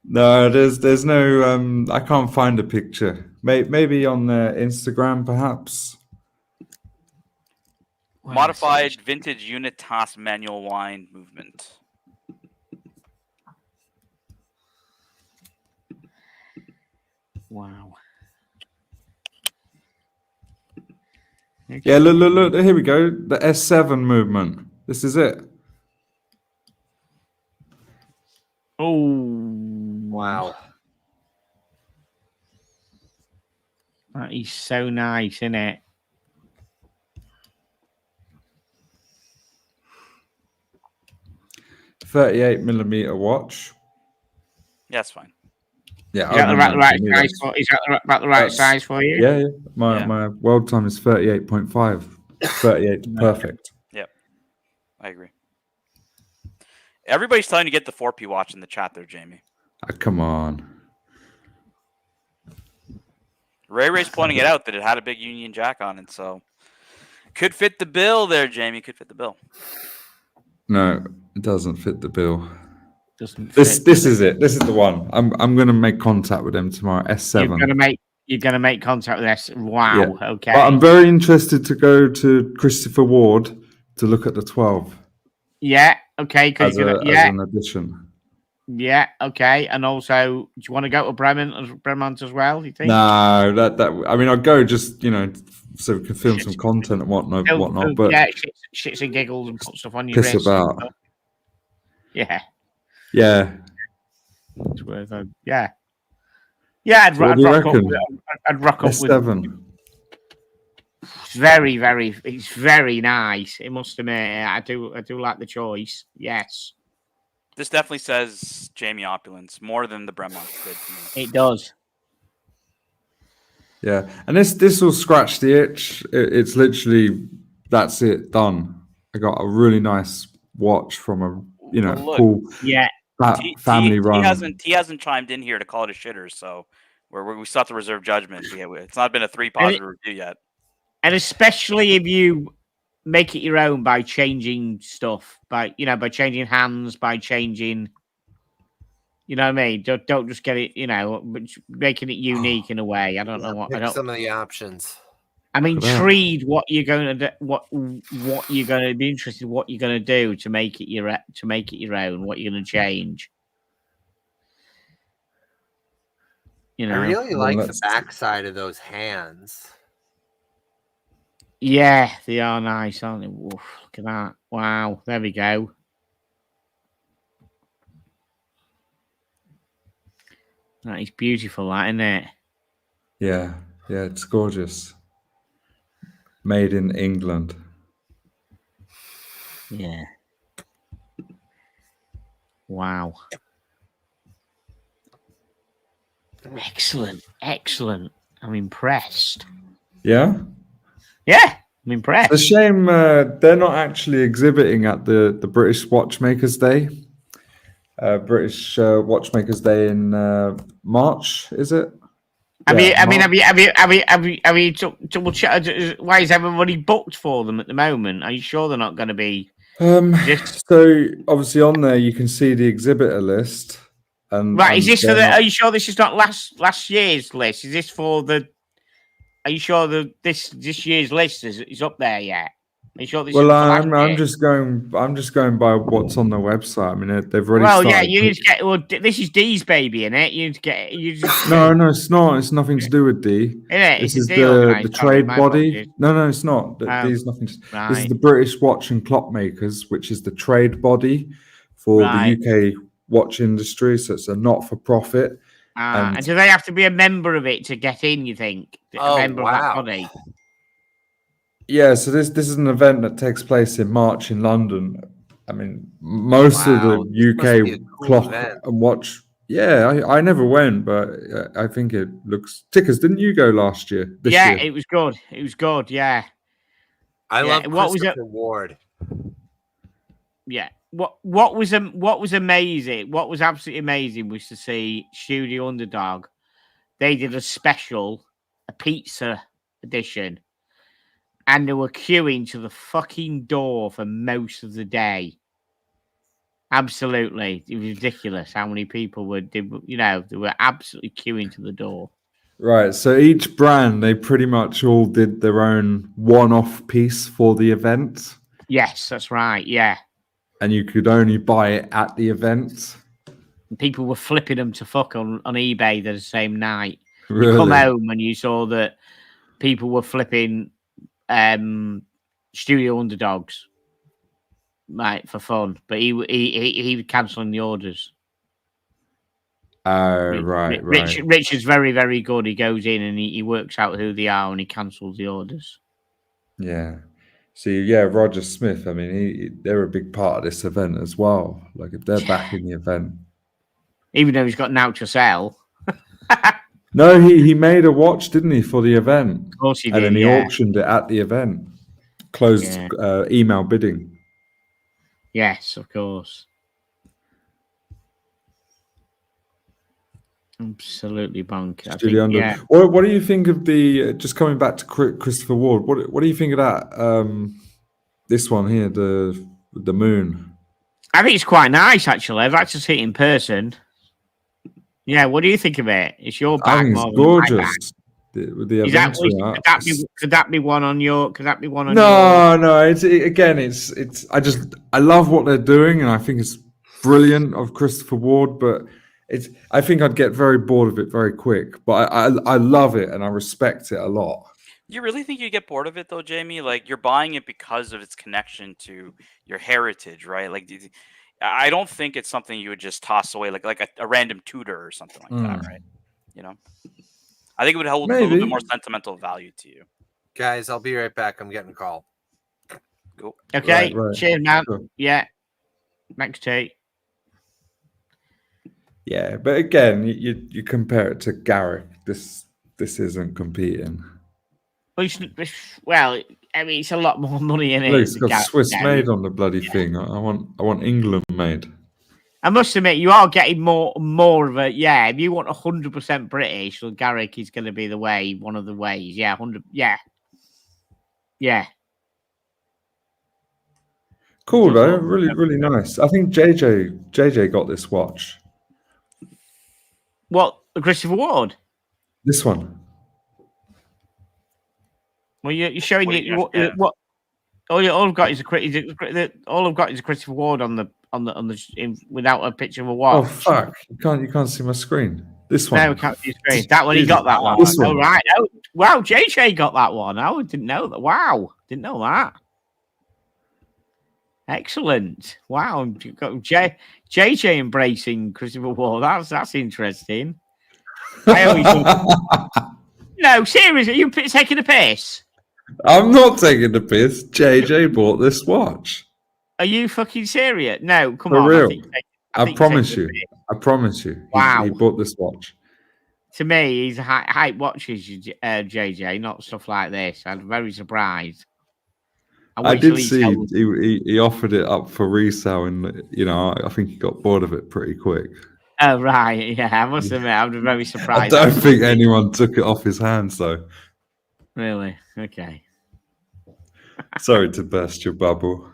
No, there's no. I can't find a picture. Maybe on Instagram, perhaps. Modified vintage Unitas manual wind movement. Wow. Okay. Yeah, look. Here we go. The S7 movement. This is it. Oh, wow. That is so nice, isn't it? .38mm watch. Yeah, that's fine. Yeah, is that about the right size for you? Yeah. My world time is 38.5. 38, perfect. Yep, I agree. Everybody's telling you to get the 4P watch in the chat there, Jamie. Come on. Ray's pointing it out that it had a big Union Jack on it, so could fit the bill there, Jamie. Could fit the bill. No, it doesn't fit the bill. This is it. This is the one. I'm going to make contact with them tomorrow. S7. You're gonna make contact with S. Wow. Yeah. Okay. But I'm very interested to go to Christopher Ward to look at the 12. Yeah. Okay. As an addition. Yeah. Okay. And also, do you want to go to Bremont as well? Do you think? No. That. I mean, I'll go just so we can film some content and whatnot. But yeah, shits and giggles and put stuff on your piss wrist. About. Yeah. Yeah. It's worth it. Yeah. Yeah, I'd rock up with S7. It's very nice. It must admit, I do like the choice. Yes. This definitely says Jamie Opulence more than the Bremont did for me. It does. Yeah, and this will scratch the itch. It's literally that's it, done. I got a really nice watch from a cool family run. He hasn't chimed in here to call it a shitter, so we still have to reserve judgment. It's not been a 3 positive review yet. And especially if you make it your own by changing stuff, by changing hands, by changing. You know what I mean? Don't just get it. But making it unique in a way. I don't know what. I Pick don't. some of the options. I'm Look at that. intrigued what you're going to do. What you're going to be interested in what you're going to do to make it your own. What you're going to change. I really Well, like the let's- backside of those hands. Yeah, they are nice, aren't they? Oof, look at that! Wow, there we go. That is beautiful, that, isn't it? Yeah, it's gorgeous. Made in England. Yeah. Wow. Excellent. I'm impressed. Yeah? Yeah, I'm impressed. It's a shame they're not actually exhibiting at the British Watchmakers Day. British Watchmakers Day in March, is it? Have you double checked? Why is everybody booked for them at the moment? Are you sure they're not going to be? So obviously on there you can see the exhibitor list. And Right, is this for they're the? not- Are you sure this is not last year's list? Is this for the? Are you sure this year's list is up there yet? Are you sure this? Well, is for last I'm year? just going by what's on their website. I mean, they've already Well, started. yeah, you need to get. Well, this is D's baby, innit? You need to get. You just. No, it's not. It's nothing to do with D. Innit? This It's is a D organised. the Sorry, trade my body. apologies. No, it's not. Oh, D's nothing. This is Right. the British Watch and Clockmakers, which is the trade body for Right. the UK watch industry. So it's a not-for-profit. And do they have to be a member of it to get in? You think? Oh, A member of that wow. body? Yeah, so this is an event that takes place in March in London. I mean, most of Wow, the this must be a UK cool clock event. and watch. Yeah, I never went, but I think it looks. Tickers, didn't you go last year? This Yeah, year? it was good. It was good. Yeah, I Yeah, love what was it- Christopher Ward. yeah. What was amazing? What was absolutely amazing was to see Studio Underdog. They did a pizza edition, and they were queuing to the fucking door for most of the day. Absolutely, it was ridiculous how many people they were absolutely queuing to the door. Right. So each brand, they pretty much all did their own one-off piece for the event, Yes, that's right. Yeah, and you could only buy it at the event. and people were flipping them to fuck on eBay the same night. Really? You come home and you saw that people were flipping Studio Underdogs, right, for fun, but he was cancelling the orders. Oh, right. Richard's very, very good. He goes in and he works out who they are and he cancels the orders. Yeah. See, yeah, Roger Smith. I mean, they're a big part of this event as well. Like, if they're back in the event. Even though he's got now to sell. No, he made a watch, didn't he, for the event? Of course he And did, then he yeah. auctioned it at the event. Closed email bidding. Yes, of course. Absolutely bonkers. Yeah. What do you think of the? Just coming back to Christopher Ward. What do you think of that? This one here, the moon. I think it's quite nice, actually. I'd like to see it in person. Yeah, what do you think of it? It's your I bag think more it's than my bag. gorgeous. With the Is that, event. could that be one on your? Could that be one on your? No. It's. I love what they're doing, and I think it's brilliant of Christopher Ward. But I think I'd get very bored of it very quick. But I love it, and I respect it a lot. You really think you get bored of it though, Jamie? Like you're buying it because of its connection to your heritage, right? Like I don't think it's something you would just toss away like a random Tudor or something like that, right? You know, I think it would hold a little bit more sentimental value to you. Guys, I'll be right back. I'm getting a call. Cool. Okay, Right. cheers, man. Sure. Yeah, next tea. Yeah, but again, you compare it to Garrick. This isn't competing. Well, I mean, it's a lot more money in it. Look, it's got Swiss made on the bloody thing. I want England made. I must admit, you are getting more of a If you want 100% British, well, Garrick is going to be one of the ways. Yeah, 100. Yeah. Cool Does though, look- really, really nice. I think JJ got this watch. What, Christopher Ward? This one. Well, you're showing Wait, it. yeah. What? All I've got is all I've got is a Christopher Ward without a picture of a watch. Oh fuck! You can't see my screen. This one. No, we can't see your screen. That one, he Jesus. got that one. This Oh, one. right. Oh, wow, JJ got that one. I didn't know that. Wow, didn't know that. Excellent. Wow, you've got JJ embracing Christopher Ward. That's interesting. I always no, seriously, are you taking a piss? I'm not taking the piss. JJ bought this watch. Are you fucking serious? No, come For on. real. I think I promise you're you. taking the I promise you. Wow. He bought this watch. piss. To me, he's hype watches, JJ, not stuff like this. I'm very surprised. I did see he offered it up for resale, and I think he got bored of it pretty quick. Oh, right. Yeah, I must admit, I'm very I surprised. don't think anyone took it off his hands, though. Really? Okay. Sorry to burst your bubble.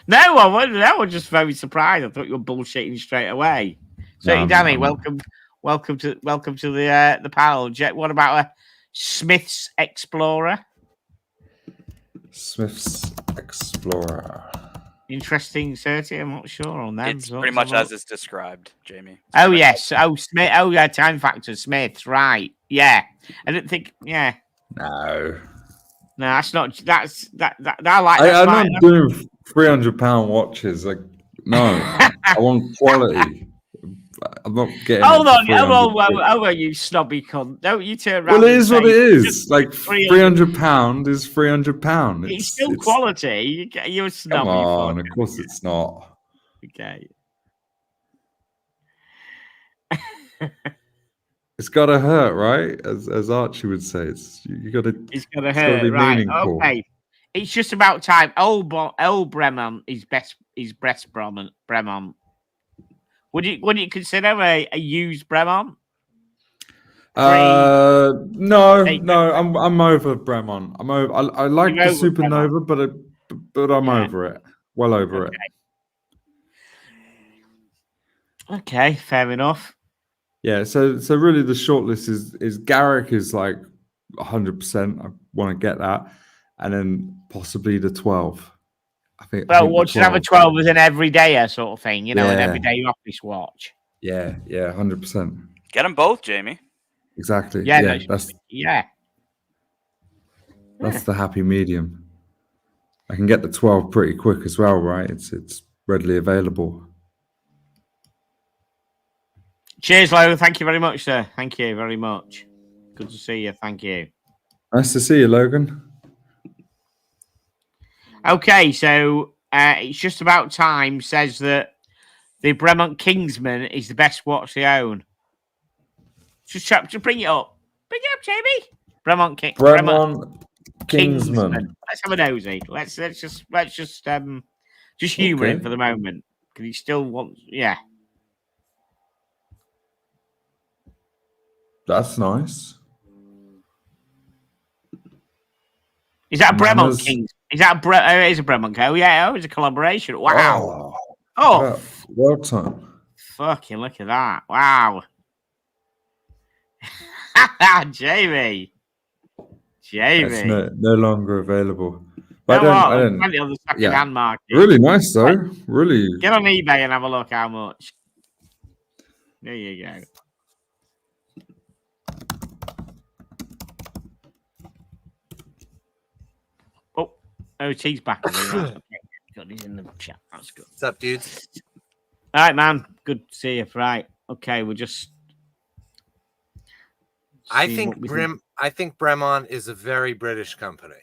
No, I wasn't. I was just very surprised. I thought you were bullshitting straight away. So, No, Danny, I'm not. welcome to the panel. What about a Smith's Explorer? Smith's Explorer. Interesting 30. I'm not sure on them. It's pretty much as it's described, Jamie. Oh yes. Oh Smith. Oh yeah. Time Factor Smiths. Right. Yeah. I didn't think. Yeah. No. No, that's not. I like. I'm not doing £300 watches. Like, no, I want quality. I'm not getting. Hold on. £300. Oh, you snobby cunt. Don't you turn around. Well, it and is what say it is. just Like £300 is £300. It's still quality. You're a snobby. Come on, fuck. of course it's not. Okay. It's got to hurt, right? As Archie would say, you got to. It's gonna It's gotta hurt, be right? meaningful. Okay. It's just about time. Old Bremont is best. Is best Bremont. Would you consider a used Bremont? No, I'm over Bremont. I'm over. I like You're the over Supernova, but I'm Yeah. over it. Well over it. Okay, fair enough. Yeah. So really, the shortlist is Garrick is like 100%. I want to get that, and then possibly the 12. I think. Well, what should have a 12 as an everydayer sort of thing, an Yeah. everyday office watch. Yeah, 100%. Get them both, Jamie. Exactly. Yeah, Yeah, yeah. that's the happy medium. I can get the 12 pretty quick as well, right? It's readily available. Cheers, Logan. Thank you very much, sir. Thank you very much. Good to see you. Thank you. Nice to see you, Logan. Okay, so it's just about time. Says that the Bremont Kingsman is the best watch they own. Just bring it up. Bring it up, Jamie. Bremont Kingsman. Let's have a nosy. Let's just humour him for the moment because he still wants. Yeah. That's nice. Is that Bremont Manners. Kings? Is that it is a Bremont? Oh yeah, it's a collaboration. Wow. Oh, well done. fucking look at that! Wow. Jamie. It's no longer available. But No, I don't. plenty on the second-hand market. Really nice though. Really. Get on eBay and have a look how much. There you go. Oh, T's back. God, he's in the chat. That's good. What's up, dudes? All right, man. Good to see you. Right. Okay, we'll just. I think Bremont is a very British company.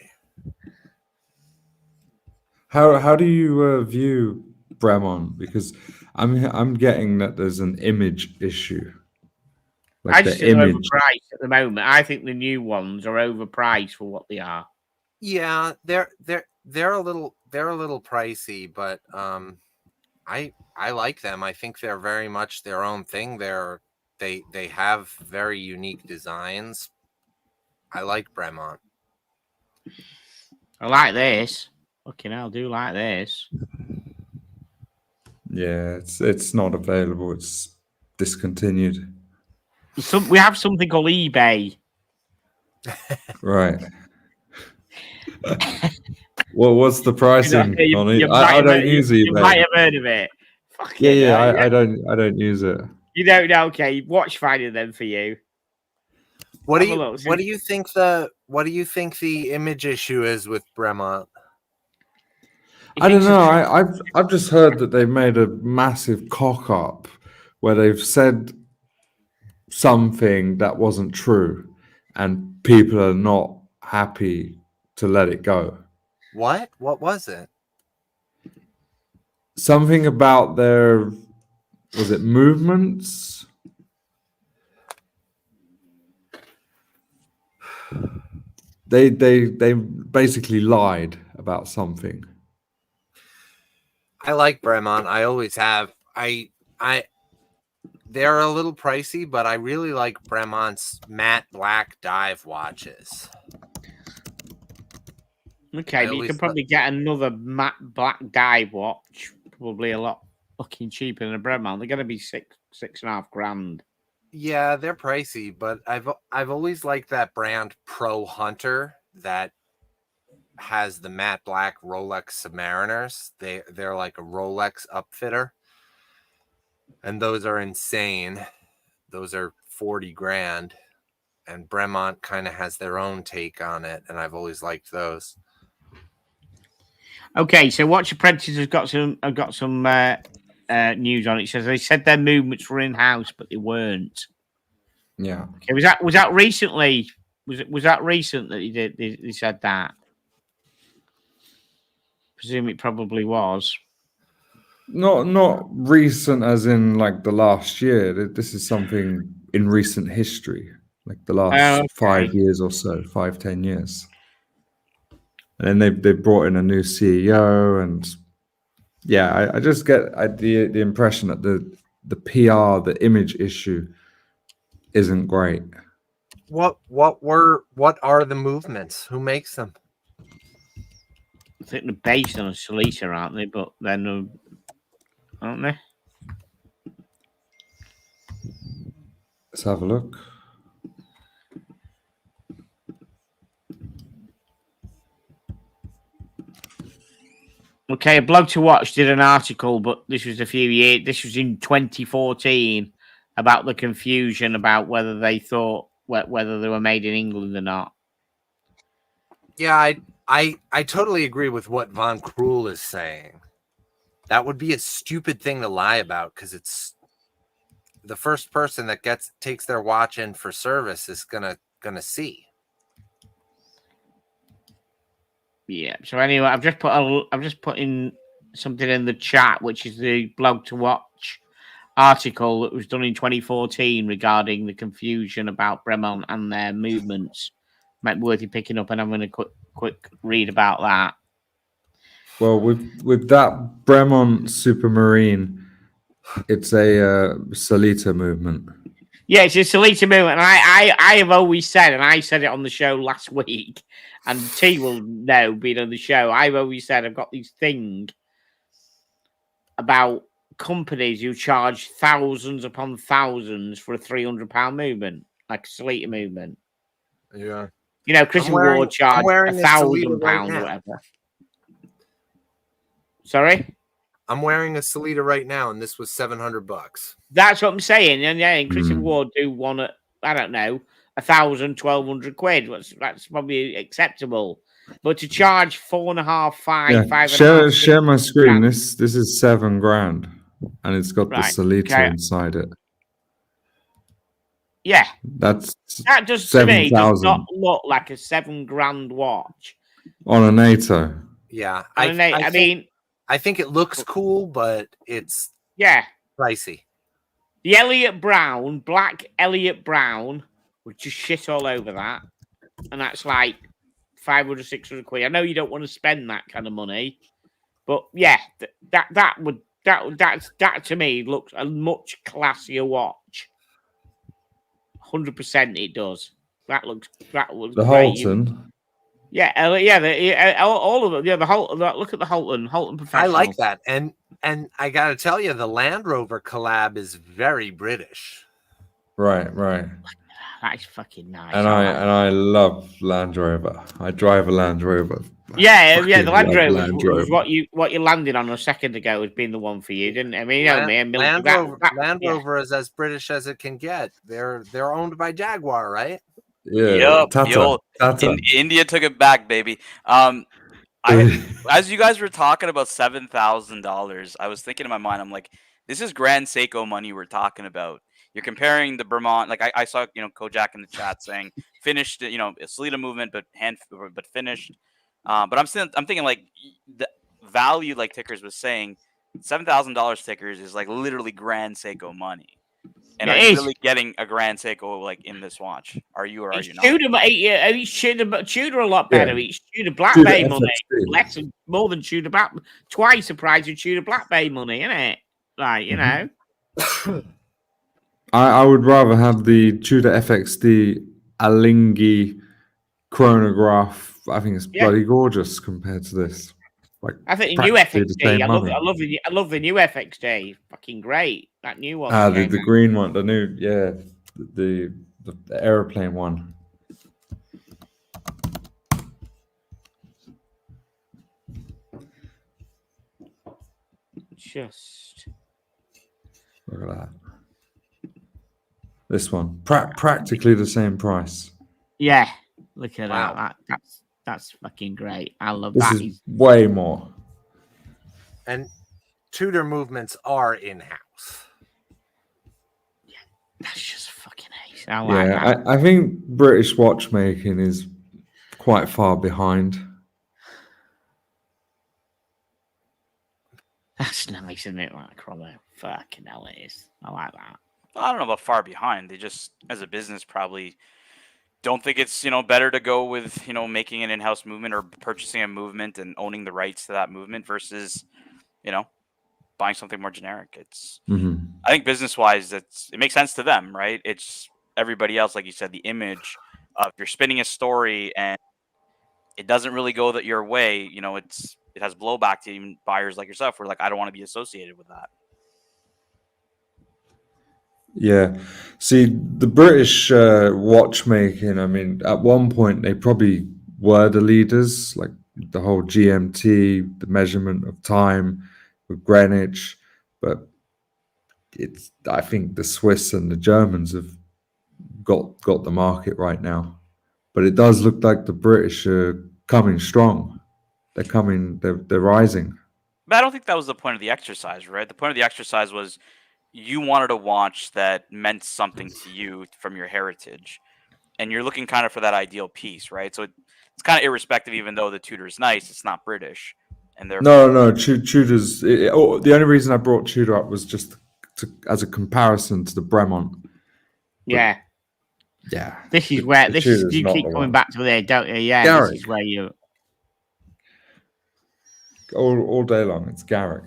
How do you view Bremont? Because I'm getting that there's an image issue. Like I just think they're overpriced at the moment. I think the new ones are overpriced for what they are. Yeah, they're a little pricey, but I like them. I think they're very much their own thing. They have very unique designs. I like Bremont. I like this. Fucking hell, do like this. Yeah, it's not available. It's discontinued. We have something called eBay. Right. Well, what's the pricing on it? You I don't use you might eBay. have heard of it. Yeah, I don't use it. You don't know. Okay, watch finding them for you. What do you think the image issue is with Bremont? I don't know. I've just heard that they've made a massive cock up where they've said something that wasn't true, and people are not happy to let it go. What? What was it? Something about their, was it movements? They basically lied about something. I like Bremont. I always have. They're a little pricey, but I really like Bremont's matte black dive watches. Okay, but you can probably get another matte black dive watch, probably a lot fucking cheaper than a Bremont. They're going to be $6,500. Yeah, they're pricey, but I've always liked that brand Pro Hunter that has the matte black Rolex Submariners. They're like a Rolex upfitter, and those are insane. Those are 40 grand, and Bremont kind of has their own take on it, and I've always liked those. Okay, so Watch Apprentice has got some news on it. It says they said their movements were in house, but they weren't. Yeah. Okay, was that recently? Was that recent that he did? They said that. Presume it probably was. Not recent, as in like the last year. This is something in recent history, like the last 5 years or so, 5-10 years. And then they brought in a new CEO, and yeah, I just get the impression that the PR, the image issue, isn't great. What are the movements? Who makes them? I think they're based on a Solita, aren't they? But then, aren't they? Let's have a look. Okay, a blog to watch did an article, but this was a few years. This was in 2014 about the confusion about whether they thought whether they were made in England or not. Yeah, I totally agree with what Von Krul is saying. That would be a stupid thing to lie about, because it's the first person that takes their watch in for service is gonna see. Yeah. So anyway, I've just put in something in the chat, which is the blog to watch article that was done in 2014 regarding the confusion about Bremont and their movements. Might be worth you picking up, and I'm going to quick read about that. Well, with that Bremont Supermarine, it's a Solita movement. Yeah, it's a Solita movement. And I have always said, and I said it on the show last week, and T will know being on the show, I've always said I've got these things about companies who charge thousands upon thousands for a £300 movement, like a Solita movement. Yeah. You know, Chris Ward charged £1,000 right or whatever. Sorry? I'm wearing a Solita right now, and this was $700. That's what I'm saying. And Chris Ward do one at, I don't know, 1,000, 1,200 quid. That's probably acceptable. But to charge 4.5, 5, share my screen. This is $7,000, and it's got the Solita inside it. Yeah, that does to me does not look like a $7,000 watch on a NATO. Yeah, I think it looks cool, but it's pricey. The Elliot Brown, black Elliot Brown, with just shit all over that, and that's like 500, 600 quid. I know you don't want to spend that kind of money, but yeah, that to me looks a much classier watch. 100% it does. That looks the great. Halton. Yeah, all of it. Yeah, the whole. Look at the Holton Professional. I like that, and I got to tell you, the Land Rover collab is very British. Right. That's fucking nice. And I love Land Rover. I drive a Land Rover. Yeah, Fucking the Land love Rover Land was Rover. what you landed on a second ago has been the one for you, didn't it? I mean, you know me, and Land yeah. Rover is as British as it can get. They're owned by Jaguar, right? Yeah, Tata. India took it back, baby. As you guys were talking about $7,000, I was thinking in my mind, I'm like, this is Grand Seiko money we're talking about. You're comparing the Bremont, like I saw, Kojak in the chat saying finished, a Salida movement, but finished. But I'm thinking like the value, like Tickers was saying, $7,000 Tickers is like literally Grand Seiko money. And are you really getting a Grand Seiko like in this watch? Are you or are you not? Tudor a lot better. Yeah. It's Tudor Black Tudor Bay money, FXB. more than Tudor Black. Twice the price of Tudor Black Bay money, isn't it? Like I would rather have the Tudor FXD Alinghi chronograph. I think it's bloody gorgeous compared to this. Like, I think the new FXD. I love the new FXD. Fucking great. That new one. The green one, the new, the aeroplane one. Just look at that. This one, practically the same price. Yeah, look at that. That's fucking great. I love this that. This is way more. And Tudor movements are in-house. Yeah, that's just fucking ace. I like that. I think British watchmaking is quite far behind. That's nice, isn't it? Like Cromwell. Fucking hell, it is. I like that. I don't know about far behind. They just, as a business, probably don't think it's better to go with making an in-house movement or purchasing a movement and owning the rights to that movement versus buying something more generic. It's I think business-wise, it makes sense to them, right? It's everybody else, like you said, the image of you're spinning a story and it doesn't really go your way. It has blowback to even buyers like yourself. Who are like, I don't want to be associated with that. Yeah. See, the British watchmaking, I mean, at one point they probably were the leaders, like the whole GMT, the measurement of time with Greenwich. But I think the Swiss and the Germans have got the market right now. But it does look like the British are coming strong. They're rising. But I don't think that was the point of the exercise, right? The point of the exercise was you wanted a watch that meant something to you from your heritage, and you're looking kind of for that ideal piece, right? So it's kind of irrespective, even though the Tudor is nice, it's not British, and therefore no, Tudor's. The only reason I brought Tudor up was just as a comparison to the Bremont. Yeah. This is where you keep coming back to there, don't you? Yeah, Garrick. This is where you all day long. It's Garrick.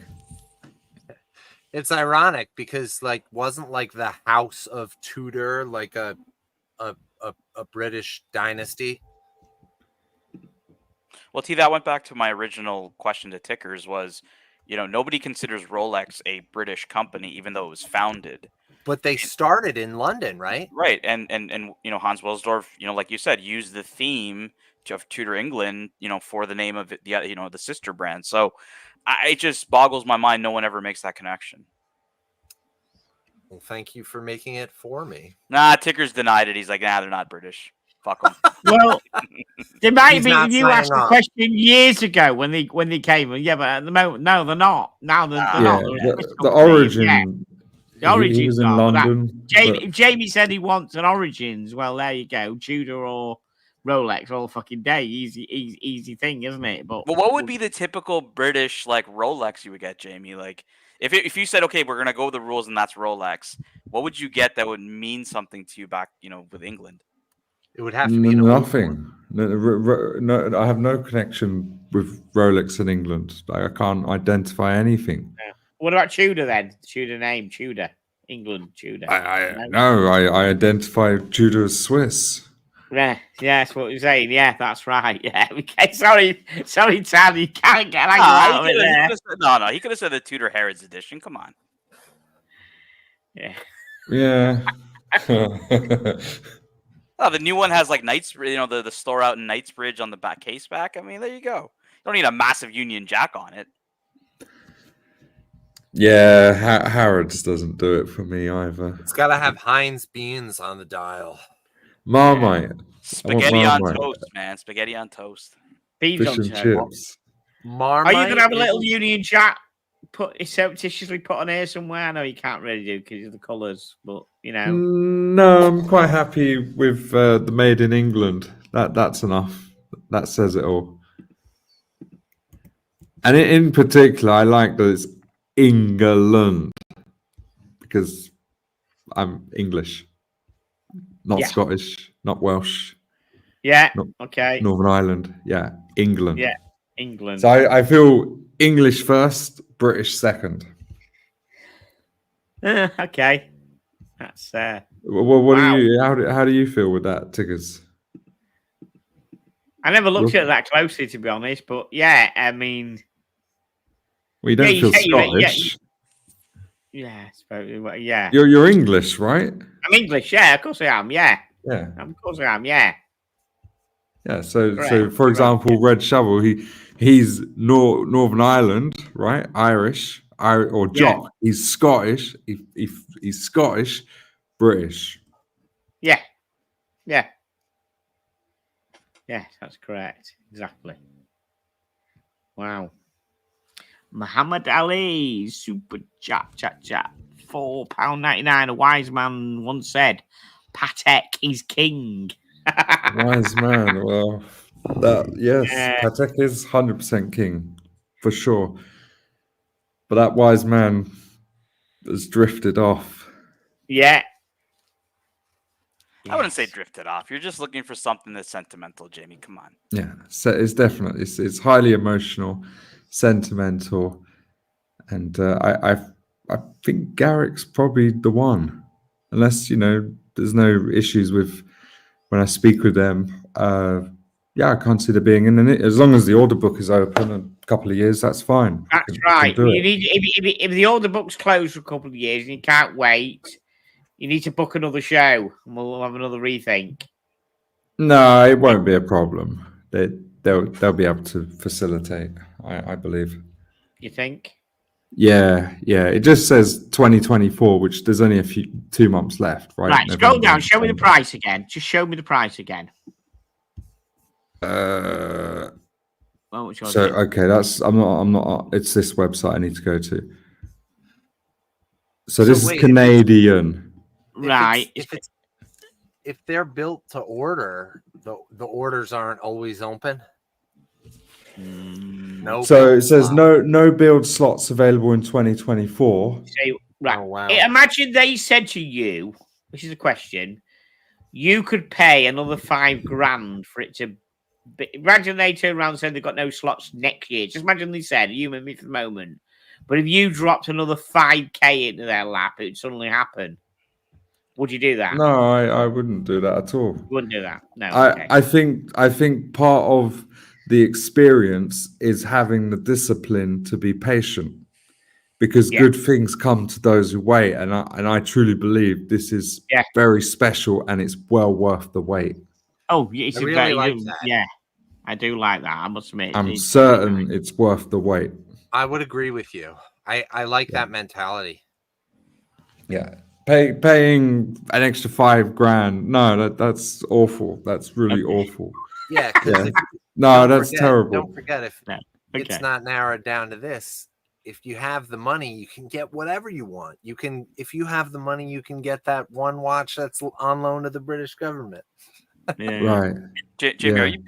It's ironic because wasn't the House of Tudor like a British dynasty? Well, that went back to my original question to Tickers was, nobody considers Rolex a British company, even though it was founded. But they started in London, right? Right, and Hans Wilsdorf, like you said, used the theme of Tudor England, for the name of it, the sister brand. So it just boggles my mind. No one ever makes that connection. Well, thank you for making it for me. Nah, Tickers denied it. He's like, nah, they're not British. Fuck them. Well, there might have been you asked the question years ago when they came. Yeah, but at the moment, no, they're not. Now they're not. The origin. Yeah. The Origins he was in London. Jamie said he wants an Origins. Well, there you go. Tudor or Rolex all fucking day. Easy thing, isn't it? But what would be the typical British Rolex you would get, Jamie? If you said, okay, we're gonna go with the rules and that's Rolex, what would you get that would mean something to you back, with England? It would have to be nothing. No, I have no connection with Rolex in England. I can't identify anything. Yeah. What about Tudor then? Tudor name, Tudor. England, Tudor. I identify Tudor as Swiss. Yeah, that's what you're saying. Yeah, that's right. Yeah, okay. Sorry, Tad, you can't get angry out of it there. No, he could have said the Tudor Harrods edition. Come on. Yeah. Yeah. Oh, the new one has like the store out in Knightsbridge on the back case back. I mean, there you go. You don't need a massive Union Jack on it. Yeah, Harrods doesn't do it for me either. It's got to have Heinz beans on the dial. Marmite. Spaghetti on Marmite. toast, man. Spaghetti on toast. Beans Fish on and toast. chips. Marmite. Are you gonna have a little isn't- Union Jack surreptitiously put on here somewhere? I know you can't really do because of the colours, but you know. No, I'm quite happy with the made in England. That's enough. That says it all. And in particular, I like that it's England because I'm English, not Yeah. Scottish, not Welsh, Yeah. No. Okay. Northern Ireland. Yeah, England. Yeah. England. So I feel English first, British second. Okay. That's Well, what Wow. do you? How do you feel with that, Tiggers? I never looked at it that closely, to be honest. But yeah, I mean, Well, you don't Yeah, you feel say you- yeah, Scottish. yeah, yeah. You're English, right? I'm English. Yeah, of course I am. Yeah, Yeah. of course I am. Yeah. Yeah. So Correct, for example, Red Shovel, he's Northern Ireland, right? Irish, or Jock. He's Scottish. He's Scottish, British. Yeah. Yeah. Yeah, that's correct. Exactly. Wow. Muhammad Ali, super chat. £4.99. A wise man once said, Patek is king. Wise man. Well, yes, Yeah. Patek is 100% king for sure. But that wise man has drifted off. Yeah. I wouldn't say Yes. drifted off. You're just looking for something that's sentimental, Jamie. Come on. Yeah, so it's definitely it's highly emotional, sentimental, and I think Garrick's probably the one, unless there's no issues with when I speak with them. Yeah, I consider being in it as long as the order book is open a couple of years. That's fine. That's I can right. do You it. need if the order book's closed for a couple of years and you can't wait, you need to book another show and we'll have another rethink. No, it won't be a problem. They'll be able to facilitate. I believe. You think? Yeah. It just says 2024, which there's only 2 months left, right? Right, scroll November, down. Show me the December. price again. Just show me the price again. So Well, which one? okay, I'm not. It's this website I need to go to. So this So wait, is Canadian. Right. If they're built to order, the orders aren't always open. No. So build it says slot. no build slots available in 2024. So, right. Oh, wow. Imagine they said to you, this is a question, you could pay another $5,000 for it to be. Imagine they turn around and said they've got no slots next year. Just imagine they said, you and me for the moment. But if you dropped another $5,000 into their lap, it would suddenly happen. Would you do that? No, I wouldn't do that at all. You wouldn't do that. No. Okay. I think part of the experience is having the discipline to be patient, because good things come to those who wait, and I truly believe this is very special and it's well worth the wait. Oh, it's I really like very, that. yeah, I do like that. I must admit, I'm it's certain very nice. it's worth the wait. I would agree with you. I like that mentality. Yeah, paying an extra $5,000. No, that's awful. That's really awful. Yeah. 'Cause if- No, don't that's forget- terrible. Don't forget if Okay. it's not narrowed down to this. If you have the money, you can get whatever you want. If you have the money, you can get that one watch that's on loan to the British government. Yeah. Right. Jamie,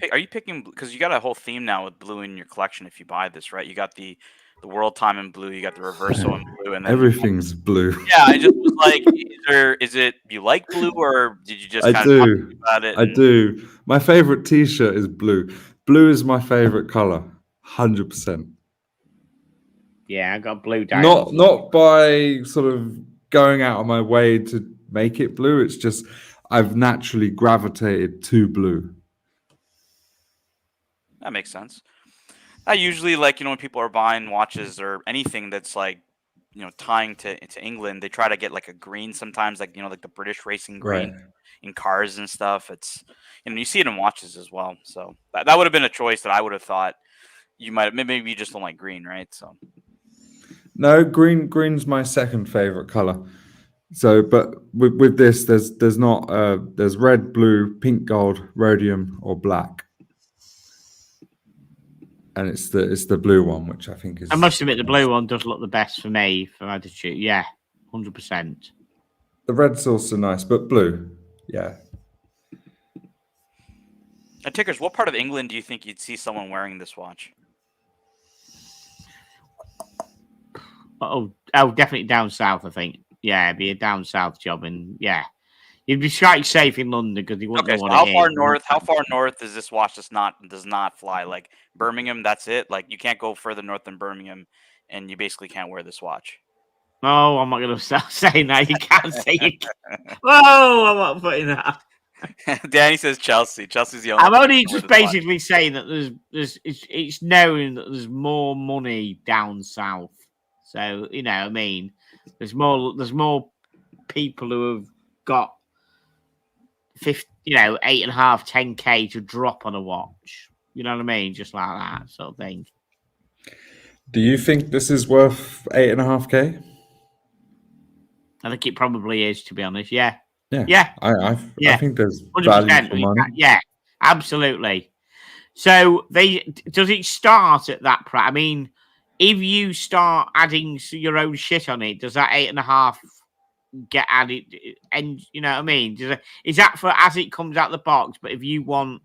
Yeah. are you picking, because you got a whole theme now with blue in your collection if you buy this, right? You got the world time in blue, you got the reverso in blue, and then Everything's blue. yeah, I just was like, is it you like blue, or did you just I kind of talk do. about it? I do. My favorite T-shirt is blue. Blue is my favorite color, 100%. Yeah, I got blue diamonds. Not by sort of going out of my way to make it blue. It's just I've naturally gravitated to blue. That makes sense. I usually like, when people are buying watches or anything that's like, tying to England, they try to get like a green sometimes, like, like the British racing green in cars and stuff. It's, you see it in watches as well. So that would have been a choice that I would have thought you might have. Maybe you just don't like green, right? So No, green's my second favorite color. So, but with this, there's not there's red, blue, pink, gold, rhodium, or black, and it's the blue one, which I think is. I must admit, the blue one does look the best for me for attitude. Yeah, 100%. The red's also nice, but blue, yeah. Now, Tickers, what part of England do you think you'd see someone wearing this watch? Oh, definitely down south, I think. Yeah, it'd be a down south job, and yeah, you'd be quite safe in London because you wouldn't know what how it far is. north? How far north is this watch? Does not fly like Birmingham? That's it. Like you can't go further north than Birmingham, and you basically can't wear this watch. No, I'm not going to start saying that. You can't say it. Whoa, I'm not putting that. Danny says Chelsea. Chelsea's the only. I'm only just basically saying that it's known that there's more money down south. So what I mean, there's more people who have got 50, 8.5, 10K to drop on a watch. You know what I mean? Just like that sort of thing. Do you think this is worth 8.5K? I think it probably is, to be honest. Yeah. Yeah. I think there's 100%. value for money. Yeah, absolutely. So does it start at that price? I mean, if you start adding your own shit on it, does that 8.5 get added? And you know what I mean? Is that for as it comes out the box? But if you want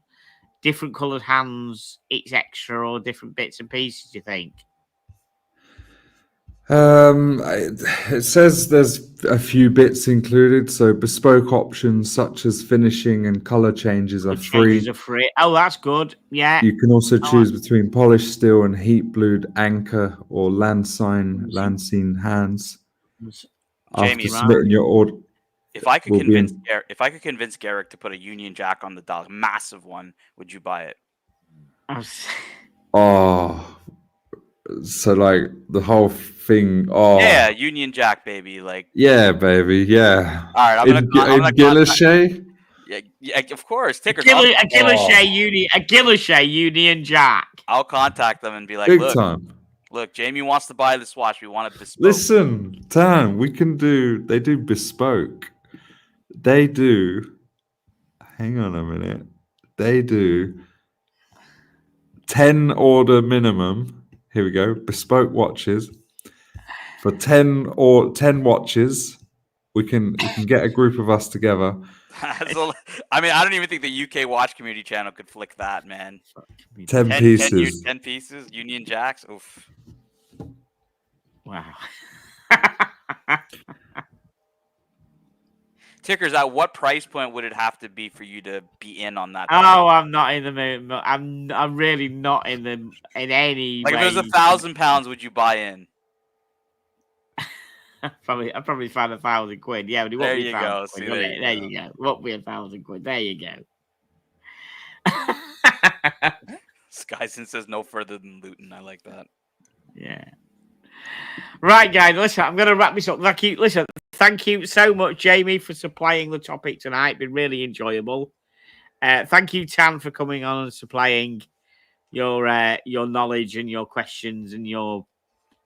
different coloured hands, it's extra or different bits and pieces, you think? It says there's a few bits included, so bespoke options such as finishing and color changes are free. Oh, that's good. Yeah. You can also choose between polished steel and heat blued anchor or Lancine hands. Jamie, after submitting your order. If I could convince Garrick to put a Union Jack on the dial, massive one, would you buy it? Oh. So like the whole thing. Oh yeah, Union Jack, baby. Like yeah, baby. Yeah. All right, I'm gonna Guilloche. Yeah, of course. Tickers. A Guilloche Union Jack. I'll contact them and be like, big time. Look, Jamie wants to buy this watch. We want it bespoke. Listen, Tan, we can do. They do bespoke. They do. Hang on a minute. They do 10 order minimum. Here we go. Bespoke watches. For 10 watches, we can get a group of us together. I mean, I don't even think the UK Watch Community channel could flick that, man. 10 pieces. 10 pieces. Union Jacks. Oof. Wow. Tickers, at what price point would it have to be for you to be in on that? Oh, I'm not in the mood. I'm really not in any. Like, if it was £1,000, would you buy in? I probably found £1,000. Yeah, but it won't be £1,000. There you go. Won't be £1,000. There you go. Skyson says no further than Luton. I like that. Yeah. Right, guys. Listen, I'm going to wrap this up. Thank you so much, Jamie, for supplying the topic tonight. It's been really enjoyable. Thank you, Tan, for coming on and supplying your knowledge and your questions and your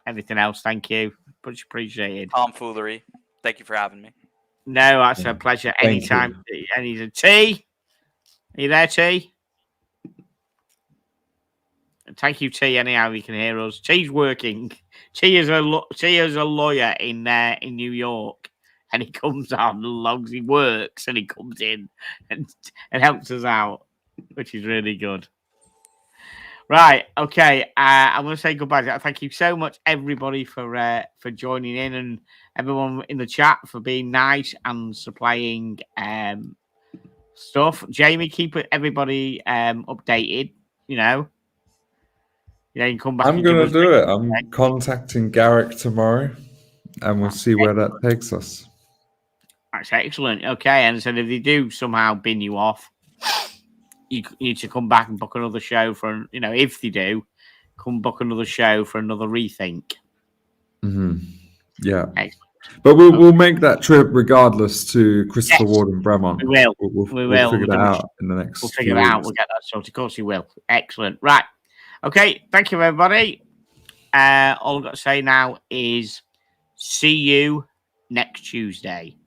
everything else. Thank you. Much appreciated. Tomfoolery. Thank you for having me. No, that's a pleasure. Anytime. Any T? Are you there, T? Thank you, T. Anyhow, you can hear us. T's working. T is a lawyer in New York, and he comes on as long as he works, and he comes in and helps us out, which is really good. Right, okay. I'm going to say goodbye. Thank you so much, everybody, for joining in, and everyone in the chat for being nice and supplying stuff. Jamie, keep everybody updated. You can come back. I'm going to do it. I'm contacting Garrick tomorrow, and we'll see where that takes us. That's excellent. Okay, and so if they do somehow bin you off, you need to come back and book another show for, if they do, come book another show for another rethink. Yeah. Excellent. But we'll make that trip regardless to Christopher Ward and Bremont. We will. We'll will. figure that out in the next We'll few figure it out. weeks. We'll get that sorted. Of course, we will. Excellent. Right. Okay. Thank you, everybody. All I've got to say now is see you next Tuesday.